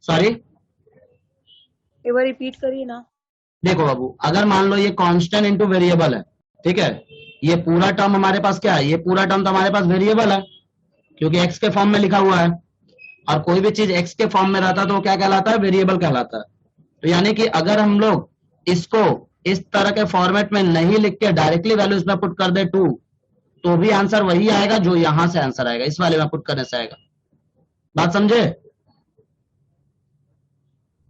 Speaker 2: सॉरी
Speaker 3: एक बार रिपीट करिए ना।
Speaker 2: देखो बाबू अगर मान लो ये कांस्टेंट इनटू वेरिएबल है, ठीक है, ये पूरा टर्म हमारे पास क्या है, ये पूरा टर्म तो हमारे पास वेरिएबल है क्योंकि x के फॉर्म में लिखा हुआ है, और कोई भी चीज x के फॉर्म में रहता है तो वो क्या कहलाता है, वेरिएबल कहलाता है। तो यानी कि अगर हम लोग इसको इस तरह के फॉर्मेट में नहीं लिख के डायरेक्टली वैल्यू इसमें पुट कर दे 2, तो भी आंसर वही आएगा जो यहां से आंसर आएगा, इस वाले में पुट करने से आएगा। बात समझे?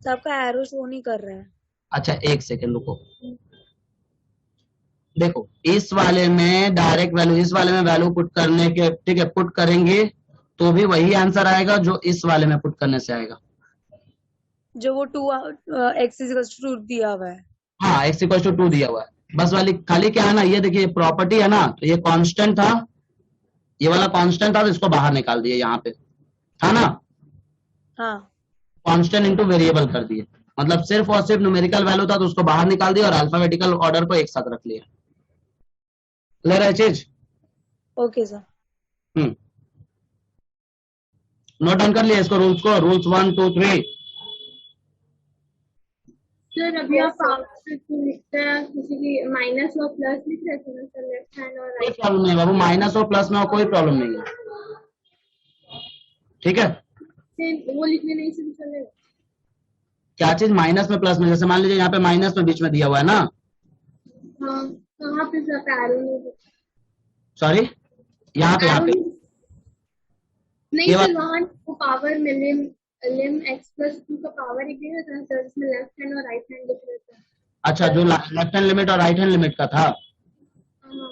Speaker 3: सबका एरो शो नहीं कर रहा है।
Speaker 2: अच्छा एक सेकेंड रुको, देखो इस वाले में डायरेक्ट वैल्यू, इस वाले में वैल्यू पुट करने के, ठीक है, पुट करेंगे तो भी वही आंसर आएगा जो इस वाले में पुट करने से आएगा,
Speaker 3: जो वो 2x दिया हुआ है।
Speaker 2: हाँ x=2 दिया हुआ है, बस वाली खाली क्या है ना, ये देखिए प्रॉपर्टी है ना, तो ये कांस्टेंट था, ये वाला कांस्टेंट था तो इसको बाहर निकाल दिए, यहाँ पे था ना,
Speaker 3: हाँ
Speaker 2: कांस्टेंट इनटू वेरिएबल कर दिए, मतलब सिर्फ और सिर्फ न्यूमेरिकल वैल्यू था तो उसको बाहर निकाल दिया और अल्फाबेटिकल ऑर्डर को एक साथ रख लिया। ले रहे चीज?
Speaker 3: Okay sir.
Speaker 2: नोट डाउन कर लिया इसको, रूल्स को, रूल्स 1 2 3।
Speaker 6: सर अभी आप लिखते हैं किसी की माइनस और प्लस लिख रहे थे ना सर, लेफ्ट हैंड और
Speaker 2: कोई
Speaker 6: राइट
Speaker 2: प्रॉब्लम नहीं बाबू, माइनस और प्लस में कोई प्रॉब्लम नहीं है, ठीक है।
Speaker 6: हैंड वो लिखने नहीं से भी चलेगा?
Speaker 2: क्या चीज माइनस में प्लस में, जैसे मान लीजिए यहाँ पे माइनस में बीच में दिया हुआ है ना,
Speaker 6: हाँ कहाँ पे सर पैरो में?
Speaker 2: सॉरी यहाँ पे
Speaker 6: नहीं सर वहाँ वो पावर में लिम x+2 का पावर एक दिया था सर, इसमें लेफ्ट हैंड और राइट हैंड लिख रहे थे।
Speaker 2: अच्छा जो लेफ्ट हैंड लिमिट और राइट हैंड लिमिट का था,
Speaker 6: हाँ।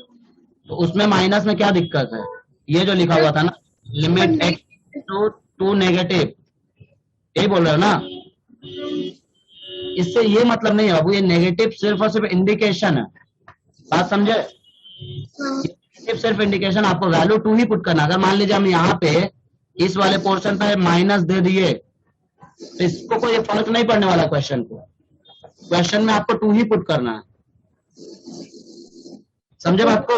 Speaker 2: तो उसमें माइनस में क्या दिक्कत है, ये जो लिखा हुआ था ना, limit x to to negative, यही बोल रहे हो ना? इससे ये मतलब नहीं है बाबू, ये नेगेटिव सिर्फ और सिर्फ इंडिकेशन है, बात समझे? सिर्फ इंडिकेशन, आपको वैल्यू 2 ही पुट करना। अगर मान लीजिए हम यहाँ पे इस वाले पोर्शन पे माइनस दे दिए तो इसको कोई फर्क नहीं पड़ने वाला क्वेश्चन को। क्वेश्चन में आपको 2 ही पुट करना है, समझे बात को?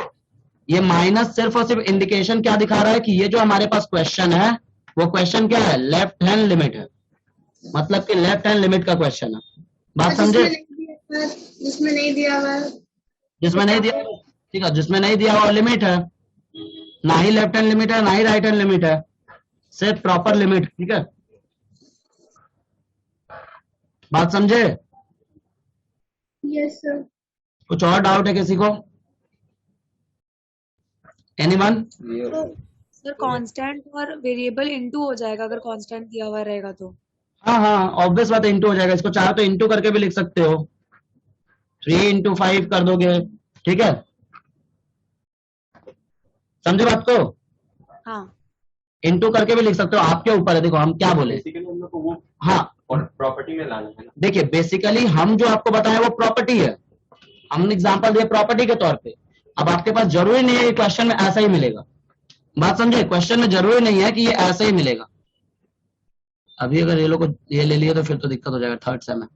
Speaker 2: ये माइनस सिर्फ और सिर्फ इंडिकेशन क्या दिखा रहा है कि ये जो हमारे पास क्वेश्चन है वो क्वेश्चन क्या है, लेफ्ट हैंड लिमिट है, मतलब कि लेफ्ट हैंड लिमिट का क्वेश्चन है, बात समझे?
Speaker 6: जिसमें नहीं दिया हुआ,
Speaker 2: जिसमें नहीं दिया, ठीक है, जिसमें नहीं दिया हुआ लिमिट है, ना ही लेफ्ट हैंड लिमिट है ना ही राइट हैंड लिमिट है, सिर्फ प्रॉपर लिमिट, ठीक है, बात समझे?
Speaker 6: Yes sir.
Speaker 2: कुछ और डाउट है किसी को? एनीवन?
Speaker 3: तो सर कांस्टेंट और वेरिएबल इनटू हो जाएगा अगर कांस्टेंट दिया हुआ रहेगा तो?
Speaker 2: हाँ हाँ, ऑब्वियस बात है, इंटू हो जाएगा। इसको चाहे तो इंटू करके भी लिख सकते हो, 3 into 5 कर दोगे, ठीक है, समझे बात को?
Speaker 3: हाँ,
Speaker 2: इंटू करके भी लिख सकते हो, आपके ऊपर है। देखो हम क्या बोले,
Speaker 5: बेसिकली हम लोग को वो
Speaker 2: हाँ
Speaker 5: प्रॉपर्टी में लाना है ना।
Speaker 2: देखिए बेसिकली हम जो आपको बताएं वो प्रॉपर्टी है, हमने एग्जांपल दिया प्रॉपर्टी के तौर पे। अब आपके पास जरूरी नहीं है क्वेश्चन में ऐसा ही मिलेगा, बात समझे? क्वेश्चन में जरूरी नहीं है कि ये ऐसा ही मिलेगा। अभी अगर ये लोग ये ले लिए तो फिर तो दिक्कत हो जाएगा थर्ड सेम में,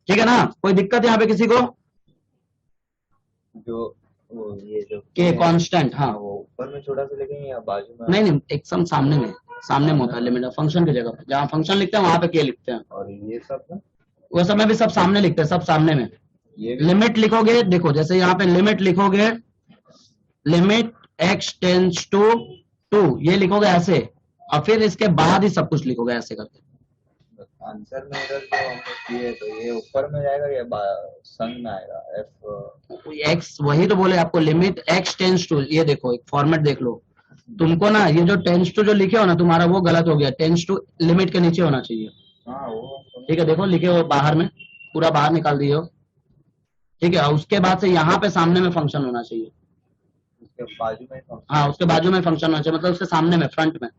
Speaker 2: ठीक है ना? कोई दिक्कत यहाँ पे किसी को?
Speaker 1: जो वो ये जो
Speaker 2: के कांस्टेंट, हाँ
Speaker 1: वो ऊपर में छोटा सा लिखेंगे या बाजू में?
Speaker 2: नहीं नहीं, एकदम सामने में, सामने में होता है लिमिट, फंक्शन की जगह पे जहाँ फंक्शन लिखते हैं वहां पे के लिखते हैं,
Speaker 1: और ये सब ना,
Speaker 2: वो सब में भी सब सामने लिखते हैं, सब सामने में।
Speaker 1: ये भी
Speaker 2: लिमिट लिखोगे, देखो जैसे यहाँ पे लिमिट लिखोगे, लिमिट x टेंस टू 2 ये लिखोगे ऐसे, और फिर इसके बाद ही सब कुछ लिखोगे ऐसे करके।
Speaker 1: आंसर में इधर जो हम लोग किए तो ये ऊपर में जाएगा या संग में आएगा? f
Speaker 2: x वही तो बोले आपको, लिमिट x टेंस टू, ये देखो एक फॉर्मेट देख लो तुमको ना, ये जो टेंस टू जो लिखे हो ना तुम्हारा वो गलत हो गया, टेंस टू लिमिट के नीचे होना चाहिए,
Speaker 1: हाँ वो
Speaker 2: ठीक है? देखो लिखे हो बाहर में, पूरा बाहर निकाल दिए हो, ठीक है? और उसके बाद से यहाँ पे सामने में फंक्शन होना चाहिए,
Speaker 1: उसके बाजू में
Speaker 2: हाँ उसके बाजू में फंक्शन होना चाहिए, मतलब उसके सामने में, फ्रंट में,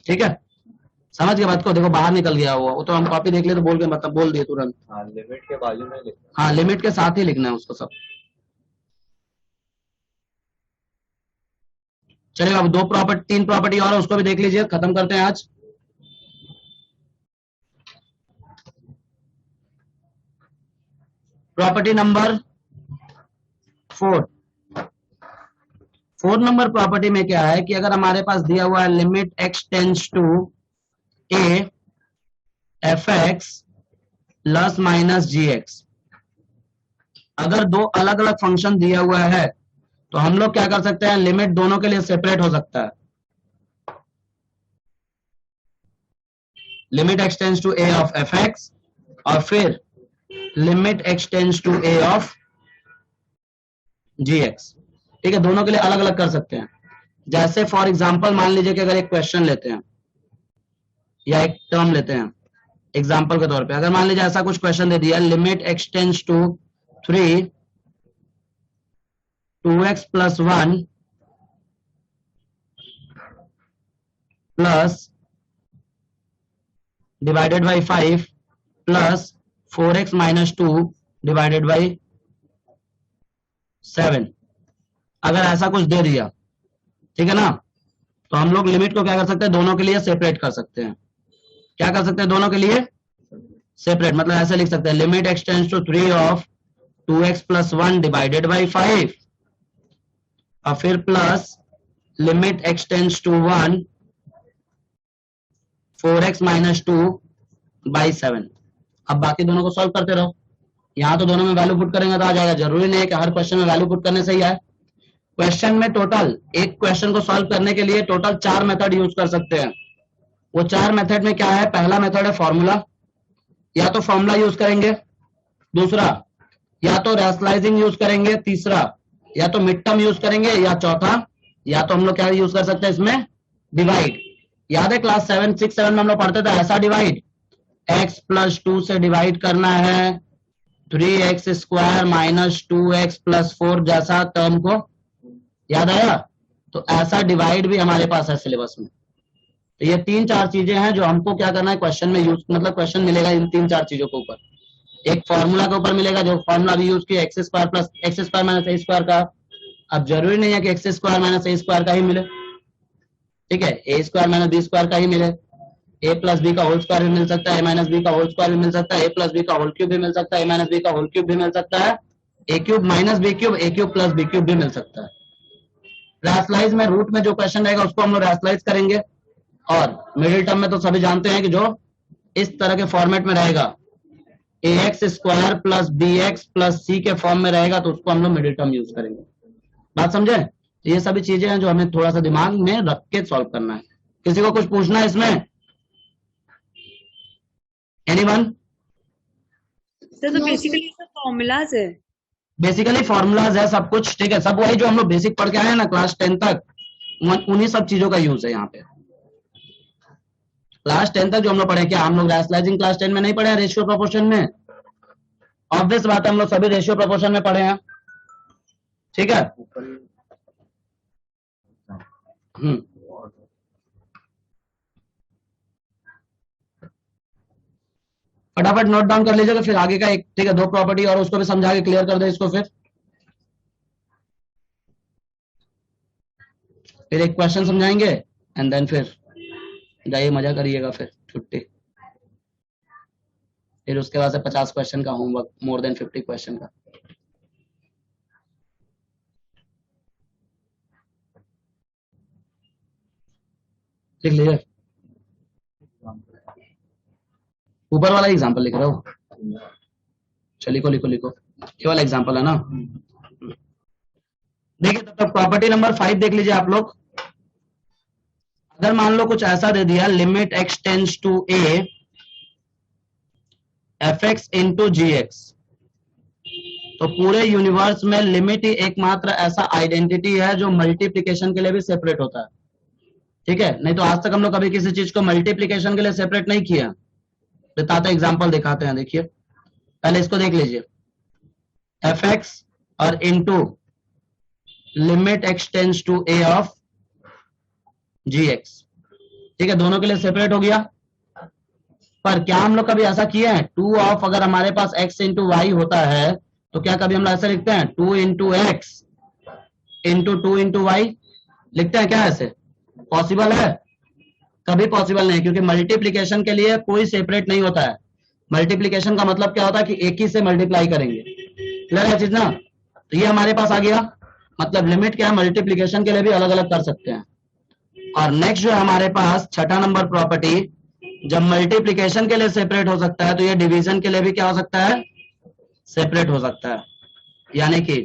Speaker 2: ठीक है? समझ गए बात को? देखो बाहर निकल गया वो तो हम कॉपी देख लिए तो बोल के मतलब बोल दिए तुरंत,
Speaker 1: हाँ लिमिट के बाजू में लिखना।
Speaker 2: हाँ लिमिट के साथ ही लिखना है उसको सब। चलिए अब 3 प्रॉपर्टी और है, उसको भी देख लीजिए, खत्म करते हैं आज। प्रॉपर्टी नंबर 4 नंबर प्रॉपर्टी में क्या है कि अगर हमारे पास दिया हुआ है limit x tends to a fx plus minus gx, अगर दो अलग अलग फंक्शन दिया हुआ है तो हम लोग क्या कर सकते हैं, लिमिट दोनों के लिए सेपरेट हो सकता है। Limit x tends to a of fx और फिर limit x tends to a of gx, ठीक है? दोनों के लिए अलग अलग कर सकते हैं। जैसे फॉर एग्जांपल मान लीजिए कि अगर एक क्वेश्चन लेते हैं या एक टर्म लेते हैं एग्जांपल के तौर पे, अगर मान लीजिए ऐसा कुछ क्वेश्चन दे दिया, limit x tends to 3 2x plus 1 plus divided by 5 plus 4x minus 2 divided by 7, अगर ऐसा कुछ दे दिया, ठीक है ना? तो हम लोग लिमिट को क्या कर सकते हैं, दोनों के लिए सेपरेट कर सकते हैं। क्या कर सकते हैं, दोनों के लिए सेपरेट, मतलब ऐसे लिख सकते हैं limit x tends to 3 of 2x plus 1 divided by 5 और फिर plus limit x tends to 1 4x minus 2 by 7। अब बाकी दोनों को सॉल्व करते रहो, यहाँ तो दोनों में वैल्यू पुट करेंगे तो आ जाएगा, जरूरी नहीं है कि हर क्वेश्चन में वैल्यू पुट करने से ही आए। क्वेश्चन में टोटल एक क्वेश्चन को सॉल्व करने के लिए टोटल 4 मेथड यूज कर सकते हैं। वो 4 मेथड में क्या है, पहला मेथड है फॉर्मूला, या तो फॉर्मूला यूज करेंगे, दूसरा या तो रैशनलाइजिंग यूज करेंगे, तीसरा या तो मिड टर्म यूज करेंगे, या चौथा या तो हम लोग क्या यूज कर सकते हैं इसमें, डिवाइड। याद है क्लास 6-7 में हम लोग पढ़ते थे ऐसा डिवाइड, x प्लस 2 से डिवाइड करना है 3x square minus 2x plus 4 जैसा टर्म को, याद आया? तो ऐसा डिवाइड भी हमारे पास है सिलेबस में। तो ये 3-4 चीजें हैं जो हमको क्या करना है क्वेश्चन में यूज, मतलब क्वेश्चन मिलेगा इन 3-4 चीजों के ऊपर। एक फॉर्मूला के ऊपर मिलेगा, जो फॉर्मूला भी यूज किया x square plus x square minus a square का। अब जरूरी नहीं है कि x square minus a square का ही मिले, ठीक है, a square minus b square का ही मिले। ए प्लस बी का होल स्क्वायर भी मिल सकता है, ए माइनस बी का होल स्क्वायर भी मिल सकता है, ए प्लस बी का होल क्यूब भी मिल सकता है, ए माइनस बी का होल क्यूब भी मिल सकता है, ए क्यूब माइनस बी क्यूब, ए क्यूब प्लस बी क्यूब भी मिल सकता है। रैशनलाइज में रूट में जो क्वेश्चन रहेगा उसको हम लोग रैशनलाइज करेंगे। और मिडिल टर्म में तो सभी जानते हैं कि जो इस तरह के फॉर्मेट में रहेगा, a x square plus B x plus c के फॉर्म में रहेगा, तो उसको हम लोग मिडिल टर्म यूज करेंगे। बात समझे? तो ये सभी चीजें हैं जो हमें थोड़ा सा दिमाग में रख के सॉल्व करना है। किसी को कुछ पूछना है इसमें? एनीवन?
Speaker 3: सर तो बेसिकली फॉर्मूलाज है,
Speaker 2: बेसिकली फॉर्मूलाज है सब कुछ, ठीक है, सब वही जो हम लोग बेसिक पढ़ के आए हैं ना क्लास 10 तक, उन्हीं सब चीजों का यूज है यहाँ पे। क्लास 10 तक जो हम लोग पढ़े, क्या हम लोग रैशनलाइजिंग क्लास 10 में नहीं पढ़े हैं? रेशियो प्रोपोर्शन में ऑब्वियस बात है हम लोग सभी रेशियो प्रोपोर्शन में पढ़े हैं, ठीक है। फटाफट नोट डाउन कर लीजिएगा, फिर आगे का एक, ठीक है, 2 प्रॉपर्टी और उसको भी समझा के क्लियर कर दे इसको। फिर एक क्वेश्चन समझाएंगे एंड देन फिर जाइए मजा करिएगा, फिर छुट्टी। फिर उसके बाद से 50 क्वेश्चन का होमवर्क, मोर देन 50 क्वेश्चन का। लिख लीजिए, ऊपर वाला एग्जांपल लिख रहा हूँ, चलिए लिखो लिखो, ये वाला एग्जांपल है ना। देखिए तब तक प्रॉपर्टी नंबर 5 देख लीजिए आप लोग। अगर मान लो कुछ ऐसा दे दिया, limit x tends to a f x into g x, तो पूरे यूनिवर्स में लिमिट ही एकमात्र ऐसा आइडेंटिटी है जो मल्टीप्लीकेशन के लिए भी सेपरेट होता है, ठीक है। नहीं तो आज तक हम लोग कभी किसी चीज को मल्टीप्लीकेशन के लिए सेपरेट नहीं किया। बताते एग्जाम्पल दिखाते हैं, देखिए पहले इसको देख लीजिए, एफ एक्स और into limit x tends to a of g x, ठीक है, दोनों के लिए सेपरेट हो गया। पर क्या हम लोग कभी ऐसा किए हैं, 2 ऑफ अगर हमारे पास x इंटू वाई होता है तो क्या कभी हम लोग ऐसा लिखते हैं 2 into x into 2 into y, लिखते हैं क्या ऐसे? पॉसिबल है? कभी पॉसिबल नहीं, क्योंकि मल्टीप्लीकेशन के लिए कोई सेपरेट नहीं होता है। मल्टीप्लीकेशन का मतलब क्या होता है कि एक ही से मल्टीप्लाई करेंगे, क्लियर है चीज ना। तो ये हमारे पास आ गया, मतलब लिमिट क्या है, मल्टीप्लीकेशन के लिए भी अलग अलग कर सकते हैं। और नेक्स्ट जो है हमारे पास छठा नंबर प्रॉपर्टी, जब मल्टीप्लीकेशन के लिए सेपरेट हो सकता है तो ये डिवीजन के लिए भी क्या हो सकता है, सेपरेट हो सकता है। यानी कि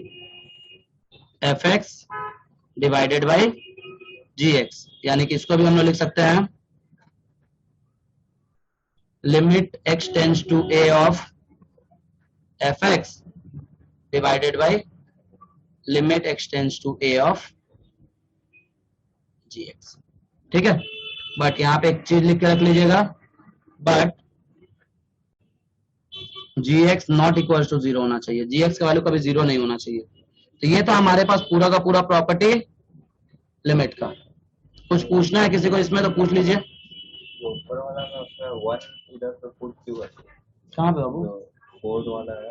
Speaker 2: F x divided by g x, यानी कि इसको भी हम लोग लिख सकते हैं limit x tends to a of f x divided by limit x tends to a of g x, ठीक है। बट यहाँ पे एक चीज लिख के रख लीजिएगा, but g x not equal to 0 होना चाहिए, जी एक्स का वैल्यू कभी 0 नहीं होना चाहिए। तो ये तो हमारे पास पूरा का पूरा प्रॉपर्टी लिमिट का। कुछ पूछना है किसी को इसमें तो पूछ लीजिए।
Speaker 1: जो ऊपर वाला में उसमें 1 इधर पे पुट क्यों है?
Speaker 2: कहाँ पे बाबू?
Speaker 1: फोर्थ वाला है,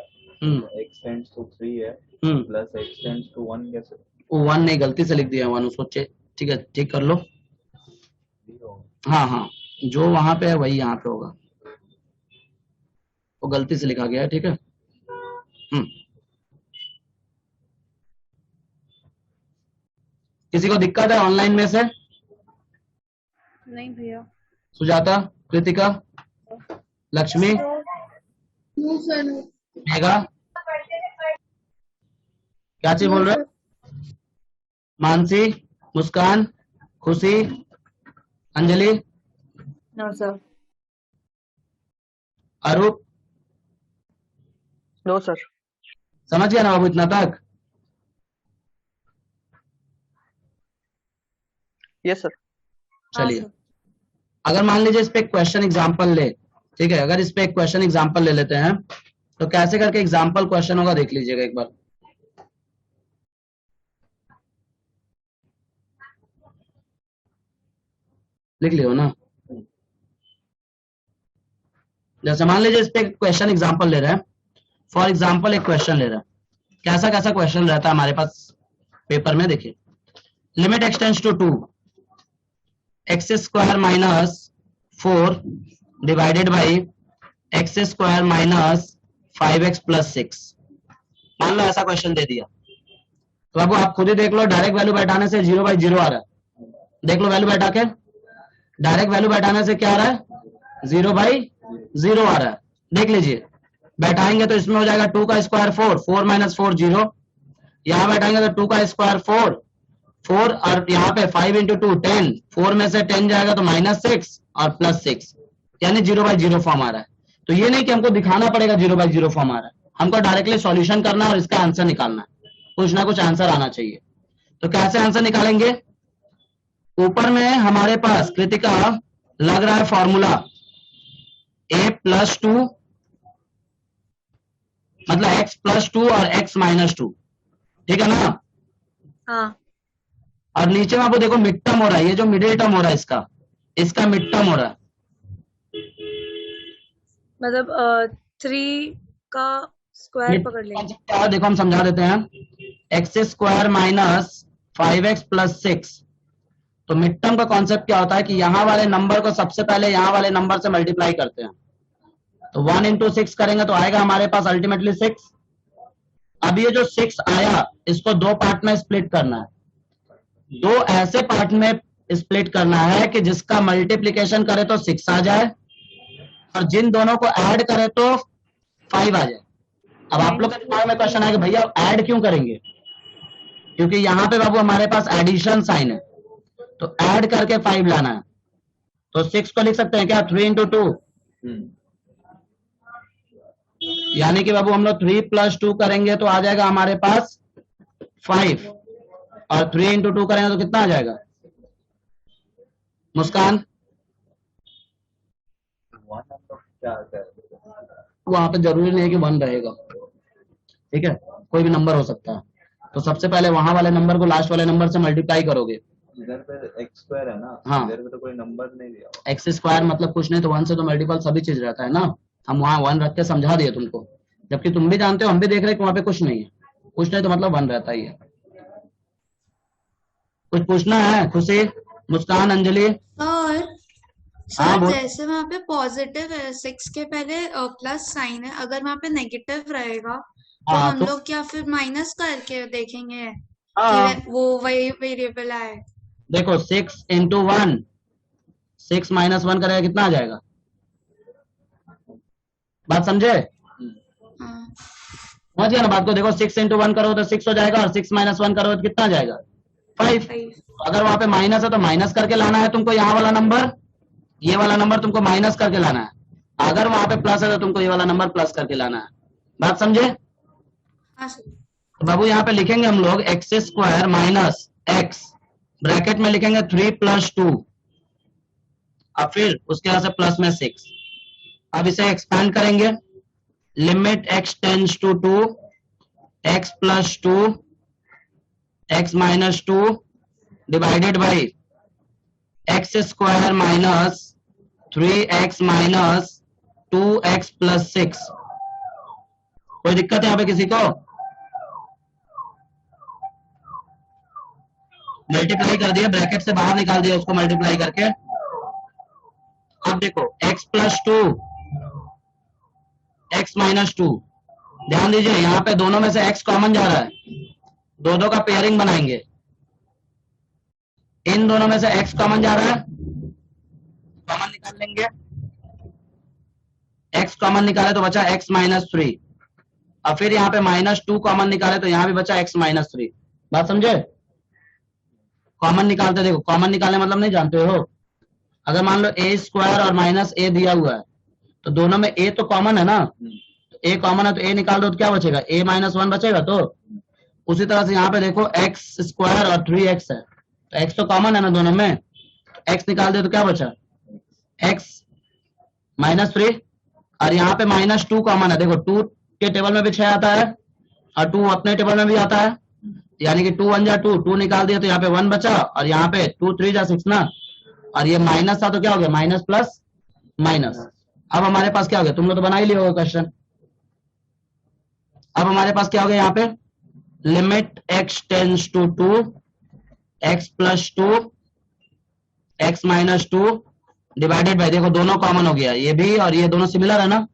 Speaker 1: x टेंड्स टू 3 है प्लस x टेंड्स टू 1 कैसे?
Speaker 2: वो 1 नहीं, गलती से लिख दिया 1, उसको ठीक है ठीक कर लो। हाँ हाँ, जो वहां पे है वही यहाँ पे होगा, वो गलती से लिखा गया है, ठीक है। किसी को दिक्कत है ऑनलाइन में से?
Speaker 3: नहीं भैया।
Speaker 2: Sujata, Kritika, Lakshmi,
Speaker 6: no sir no.
Speaker 2: Megha, क्या चीज बोल रहे? मानसी, मुस्कान, खुशी, अंजलि,
Speaker 3: नो सर।
Speaker 2: अरूप,
Speaker 7: नो सर।
Speaker 2: समझ गया ना बाबू इतना तक?
Speaker 7: Yes sir.
Speaker 2: चलिए, अगर मान लीजिए इस पे क्वेश्चन एग्जांपल ले, ठीक है, अगर इस पे एक क्वेश्चन एग्जांपल ले लेते हैं तो कैसे करके एग्जांपल क्वेश्चन होगा देख लीजिएगा एक बार। लिख लियो ना। जैसे मान लीजिए इस पे क्वेश्चन एग्जांपल ले रहे हैं, फॉर एग्जांपल एक क्वेश्चन ले रहे हैं, कैसा कैसा क्वेश्चन रहता है हमारे पास पेपर में। देखिए, limit x tends to 2, x square minus 4 divided by x square minus 5x plus 6। मान लो ऐसा क्वेश्चन दे दिया, तो बाबू आप खुद ही देख लो, डायरेक्ट वैल्यू बैठाने से 0/0 आ रहा है। देख लो वैल्यू बैठा के, डायरेक्ट वैल्यू बैठाने से क्या आ रहा है, 0/0 आ रहा है। देख लीजिए, बैठाएंगे तो इसमें हो जाएगा 2 का स्क्वायर 4, 4 माइनस 4 0। यहाँ बैठाएंगे तो 2 का स्क्वायर 4 और यहाँ पे 5 इंटू 2 10, 4 में से 10 जाएगा तो -6 और +6, यानी 0/0 फॉर्म आ रहा है। तो ये नहीं कि हमको दिखाना पड़ेगा 0/0 फॉर्म आ रहा है, हमको डायरेक्टली सॉल्यूशन करना और इसका आंसर निकालना है, कुछ ना कुछ आंसर आना चाहिए। तो कैसे आंसर निकालेंगे, ऊपर में हमारे पास कृतिका लग रहा है फॉर्मूला a+2 मतलब x+2 और x-2, ठीक है ना।
Speaker 3: हाँ
Speaker 2: और नीचे में आपको देखो मिड टर्म हो रहा है, ये जो मिडिल टर्म हो रहा है इसका मिड टर्म हो रहा है।
Speaker 3: मतलब 3 का स्क्वायर पकड़ लेंगे।
Speaker 2: क्या देखो हम समझा देते हैं, x square minus 5x plus 6। तो मिड टर्म का कॉन्सेप्ट क्या होता है कि यहाँ वाले नंबर को सबसे पहले यहाँ वाले नंबर से मल्टीप्लाई करते हैं। तो 1 इंटू 6 करेंगे तो आएगा हमारे पास अल्टीमेटली 6। अब ये जो 6 आया इसको 2 पार्ट में स्प्लिट करना है, 2 ऐसे पार्ट में स्प्लिट करना है कि जिसका मल्टीप्लीकेशन करे तो 6 आ जाए और जिन दोनों को ऐड करे तो 5 आ जाए। अब आप लोग के दिमाग में क्वेश्चन आएगा भैया ऐड क्यों करेंगे, क्योंकि यहाँ पे बाबू हमारे पास एडिशन साइन है, तो ऐड करके 5 लाना है। तो 6 को लिख सकते हैं क्या 3 इंटू 2, यानी कि बाबू हम लोग 3 + 2 करेंगे तो आ जाएगा हमारे पास 5 और 3 इंटू 2 करेंगे तो कितना आ जाएगा मुस्कान। वहां पे जरूरी नहीं है कि 1 रहेगा, ठीक है, कोई भी नंबर हो सकता है। तो सबसे पहले वहां वाले नंबर को लास्ट वाले नंबर से मल्टीप्लाई करोगे।
Speaker 1: इधर पे एक्स स्क्वायर है ना,
Speaker 2: हाँ।
Speaker 1: इधर पे तो कोई नंबर नहीं दिया हुआ।
Speaker 2: एक्स स्क्वायर मतलब कुछ नहीं तो 1 से तो मल्टीपल सभी चीज रहता है ना, हम वहां 1 रख के समझा दिए तुमको, जबकि तुम भी जानते हो हम भी देख रहे हैं कि वहां पे कुछ नहीं है, कुछ नहीं तो मतलब 1 रहता ही है। कुछ पूछना है खुशी, मुस्कान, अंजलि?
Speaker 7: और
Speaker 2: हाँ,
Speaker 7: सर
Speaker 2: बोल।
Speaker 7: जैसे वहाँ पे पॉजिटिव है, 6 के पहले प्लस साइन है, अगर वहाँ पे नेगेटिव रहेगा तो
Speaker 2: हाँ,
Speaker 7: हम
Speaker 2: तो-
Speaker 7: लोग क्या फिर माइनस करके देखेंगे
Speaker 2: हाँ।
Speaker 7: कि वो वही वेरिएबल आए।
Speaker 2: देखो 6 इंटू 1, 6 माइनस 1 करेगा कितना आ जाएगा, बात समझे?
Speaker 7: हाँ।
Speaker 2: समझ गया ना बात को। देखो 6 इंटू 1 करो तो 6 हो जाएगा और 6 माइनस 1 करो तो कितना आ जाएगा 5। अगर वहां पे माइनस है तो माइनस करके लाना है तुमको, यहाँ वाला नंबर, ये वाला नंबर तुमको माइनस करके लाना है। अगर वहां पे प्लस है तो तुमको ये वाला नंबर प्लस करके लाना है, बात समझे?
Speaker 7: हाँ सर।
Speaker 2: तो बाबू यहाँ पे लिखेंगे हम लोग x square minus x, bracket में लिखेंगे 3 + 2 और फिर उसके बाद से प्लस में 6। अब इसे एक्सपैंड करेंगे, limit x tends to 2, x + 2 x - 2 divided by x square minus 3x minus 2x plus 6। कोई दिक्कत है यहाँ पे किसी को? मल्टीप्लाई कर दिया, ब्रैकेट से बाहर निकाल दिया उसको मल्टीप्लाई करके। अब देखो x + 2 x - 2, ध्यान दीजिए यहाँ पे दोनों में से x कॉमन जा रहा है, दो का पेयरिंग बनाएंगे। इन दोनों में से x कॉमन जा रहा है, कॉमन निकाल लेंगे। x कॉमन निकाले तो बचा x - 3 और फिर यहाँ पे -2 कॉमन निकाले तो यहाँ भी बचा x - 3। बात समझे? कॉमन निकालते, देखो कॉमन निकालने मतलब नहीं जानते हो, अगर मान लो a² और -a दिया हुआ है तो दोनों में a तो कॉमन है ना, तो a कॉमन है तो a निकाल दो तो क्या बचेगा, a - 1 बचेगा। तो उसी तरह से यहाँ पे देखो x² और 3x है तो x तो कॉमन है ना दोनों में, x निकाल दे तो क्या बचा x - 3 और यहाँ पे -2 कॉमन है। देखो 2 के टेबल में भी 6 आता है और 2 अपने टेबल में भी आता है, यानी कि 2 1 जा 2, 2 निकाल दिया तो यहाँ पे 1 बचा और यहाँ पे 2 3 जा 6 ना, और ये माइनस था तो क्या हो गया, माइनस प्लस माइनस। अब हमारे पास क्या हो गया, तुम लोग तो बना ही लिया होगा क्वेश्चन। अब हमारे पास क्या हो गया यहाँ पे, limit x tends to 2 x plus 2 x minus 2 divided by, देखो दोनों कॉमन हो गया, ये भी और ये दोनों सिमिलर है ना,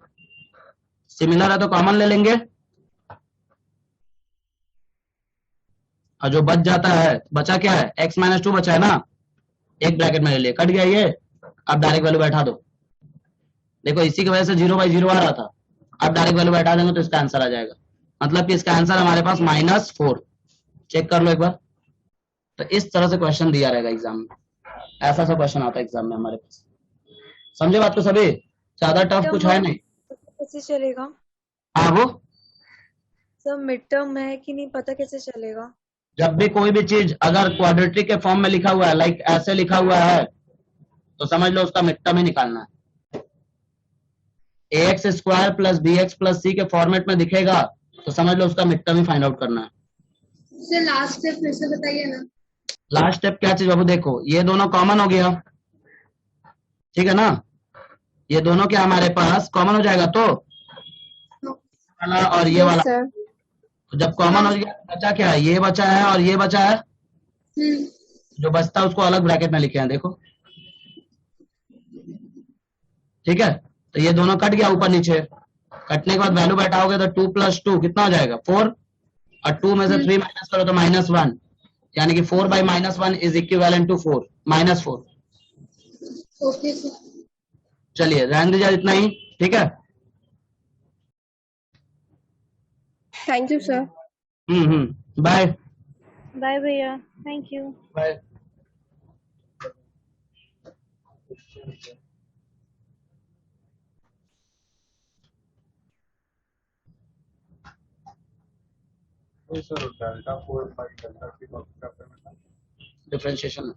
Speaker 2: सिमिलर है तो कॉमन ले लेंगे, और जो बच जाता है, बचा क्या है, x माइनस 2 बचा है ना, एक ब्रैकेट में ले लिया, कट गया ये। अब डायरेक्ट वैल्यू बैठा दो, देखो इसी की वजह से 0/0 आ रहा था, अब डायरेक्ट वैल्यू बैठा देंगे तो इसका आंसर आ जाएगा, मतलब कि इसका आंसर हमारे पास -4। चेक कर लो एक बार। तो इस तरह से क्वेश्चन दिया रहेगा एग्जाम में, ऐसा सा क्वेश्चन आता है एग्जाम में हमारे पास। समझे बात को सभी, ज्यादा टफ कुछ है नहीं।
Speaker 3: कैसे चलेगा
Speaker 2: हाँ वो
Speaker 3: सब मिड टर्म है कि नहीं पता कैसे चलेगा?
Speaker 2: जब भी कोई भी चीज अगर क्वाड्रेटिक के फॉर्म में लिखा हुआ है, लाइक ऐसे लिखा हुआ है, तो समझ लो उसका मिड टर्म ही निकालना है। ax square plus bx plus c के फॉर्मेट में दिखेगा तो समझ लो उसका मिड टर्म ही फाइंड आउट करना है।
Speaker 6: सर लास्ट स्टेप फिर से बताइए ना।
Speaker 2: लास्ट स्टेप क्या चीज बाबू, देखो ये दोनों कॉमन हो गया, ठीक है ना, ये दोनों क्या हमारे पास कॉमन हो जाएगा, तो वाला और ये वाला,
Speaker 4: सर
Speaker 2: तो जब कॉमन हो गया बचा क्या है, ये बचा है और ये बचा है, जो बचता है उसको अलग ब्रैकेट में लिखे हैं, देखो ठीक है। तो ये दोनों कट गया ऊपर नीचे, कटने के बाद वैल्यू बैठाओगे तो 2 + 2 कितना हो जाएगा, 4, और 2 में से 3 माइनस करो तो -1, यानी कि 4/-1 is equivalent to 4 -4।
Speaker 6: Okay sir.
Speaker 2: चलिए रहने दीजिए इतना ही, ठीक है।
Speaker 4: Thank you sir.
Speaker 2: Bye
Speaker 4: bye भैया, thank you.
Speaker 2: Bye.
Speaker 5: Sir delta 4 delta की चैप्टर में
Speaker 2: डिफरेंशिएशन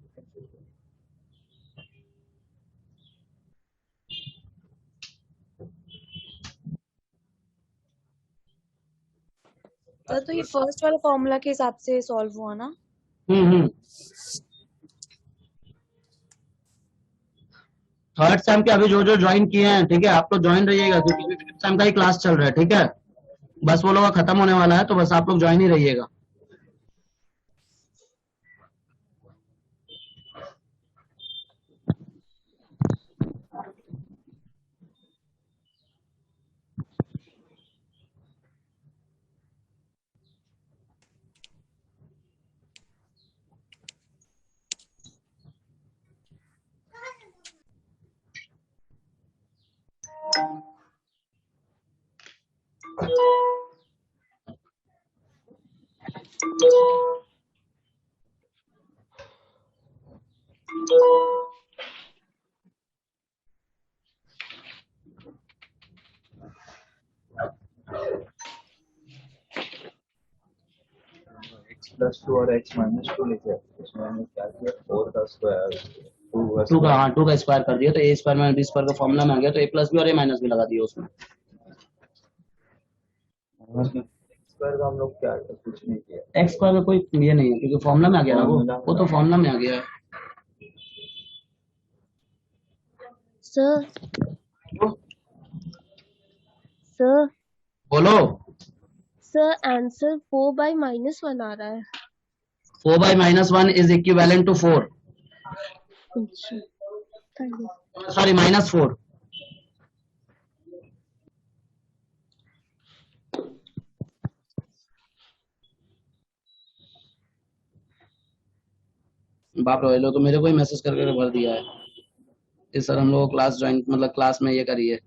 Speaker 3: तो ये फर्स्ट वाला फॉर्मूला के हिसाब से सॉल्व हुआ ना?
Speaker 2: थर्ड सेम के अभी जो जो ज्वाइन किए हैं, ठीक है, आप लोग ज्वाइन रहिएगा क्योंकि फिफ्थ सेम का ही क्लास चल रहा है, ठीक है, बस वो लोग का खत्म होने वाला है, तो बस आप लोग ज्वाइन ही रहिएगा।
Speaker 1: x+2 और x-2 लिखे, उसमें हमने क्या किया, 4 का स्क्वायर
Speaker 2: 2 का, हाँ 2 का स्क्वायर कर दिया तो a square minus b square का फॉर्मूला में आ गया, तो a प्लस b और a माइनस b लगा दिया उसमें।
Speaker 1: स्क्वायर का हम लोग क्या कुछ नहीं किया,
Speaker 2: x स्क्वायर का कोई ये नहीं है क्योंकि फॉर्मूला में आ गया ना, वो तो फॉर्मूला में आ गया है।
Speaker 4: सर सर
Speaker 2: बोलो।
Speaker 4: सर आंसर 4/-1 आ रहा है।
Speaker 2: 4/-1 इज इक्विवेलेंट टू 4,
Speaker 4: अच्छा थैंक यू।
Speaker 2: सॉरी -4। बाप रे, लो तो मेरे को ही मैसेज करके भर दिया है कि सर हम लोग क्लास ज्वाइन, मतलब क्लास में ये करिए।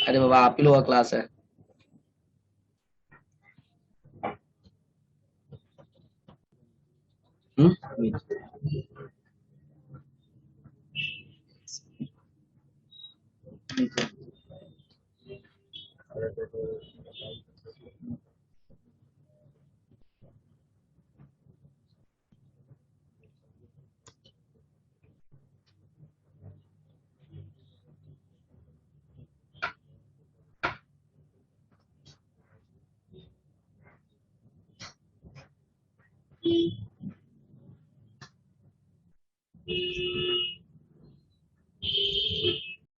Speaker 2: अरे बाबा आप ही लोग का क्लास है।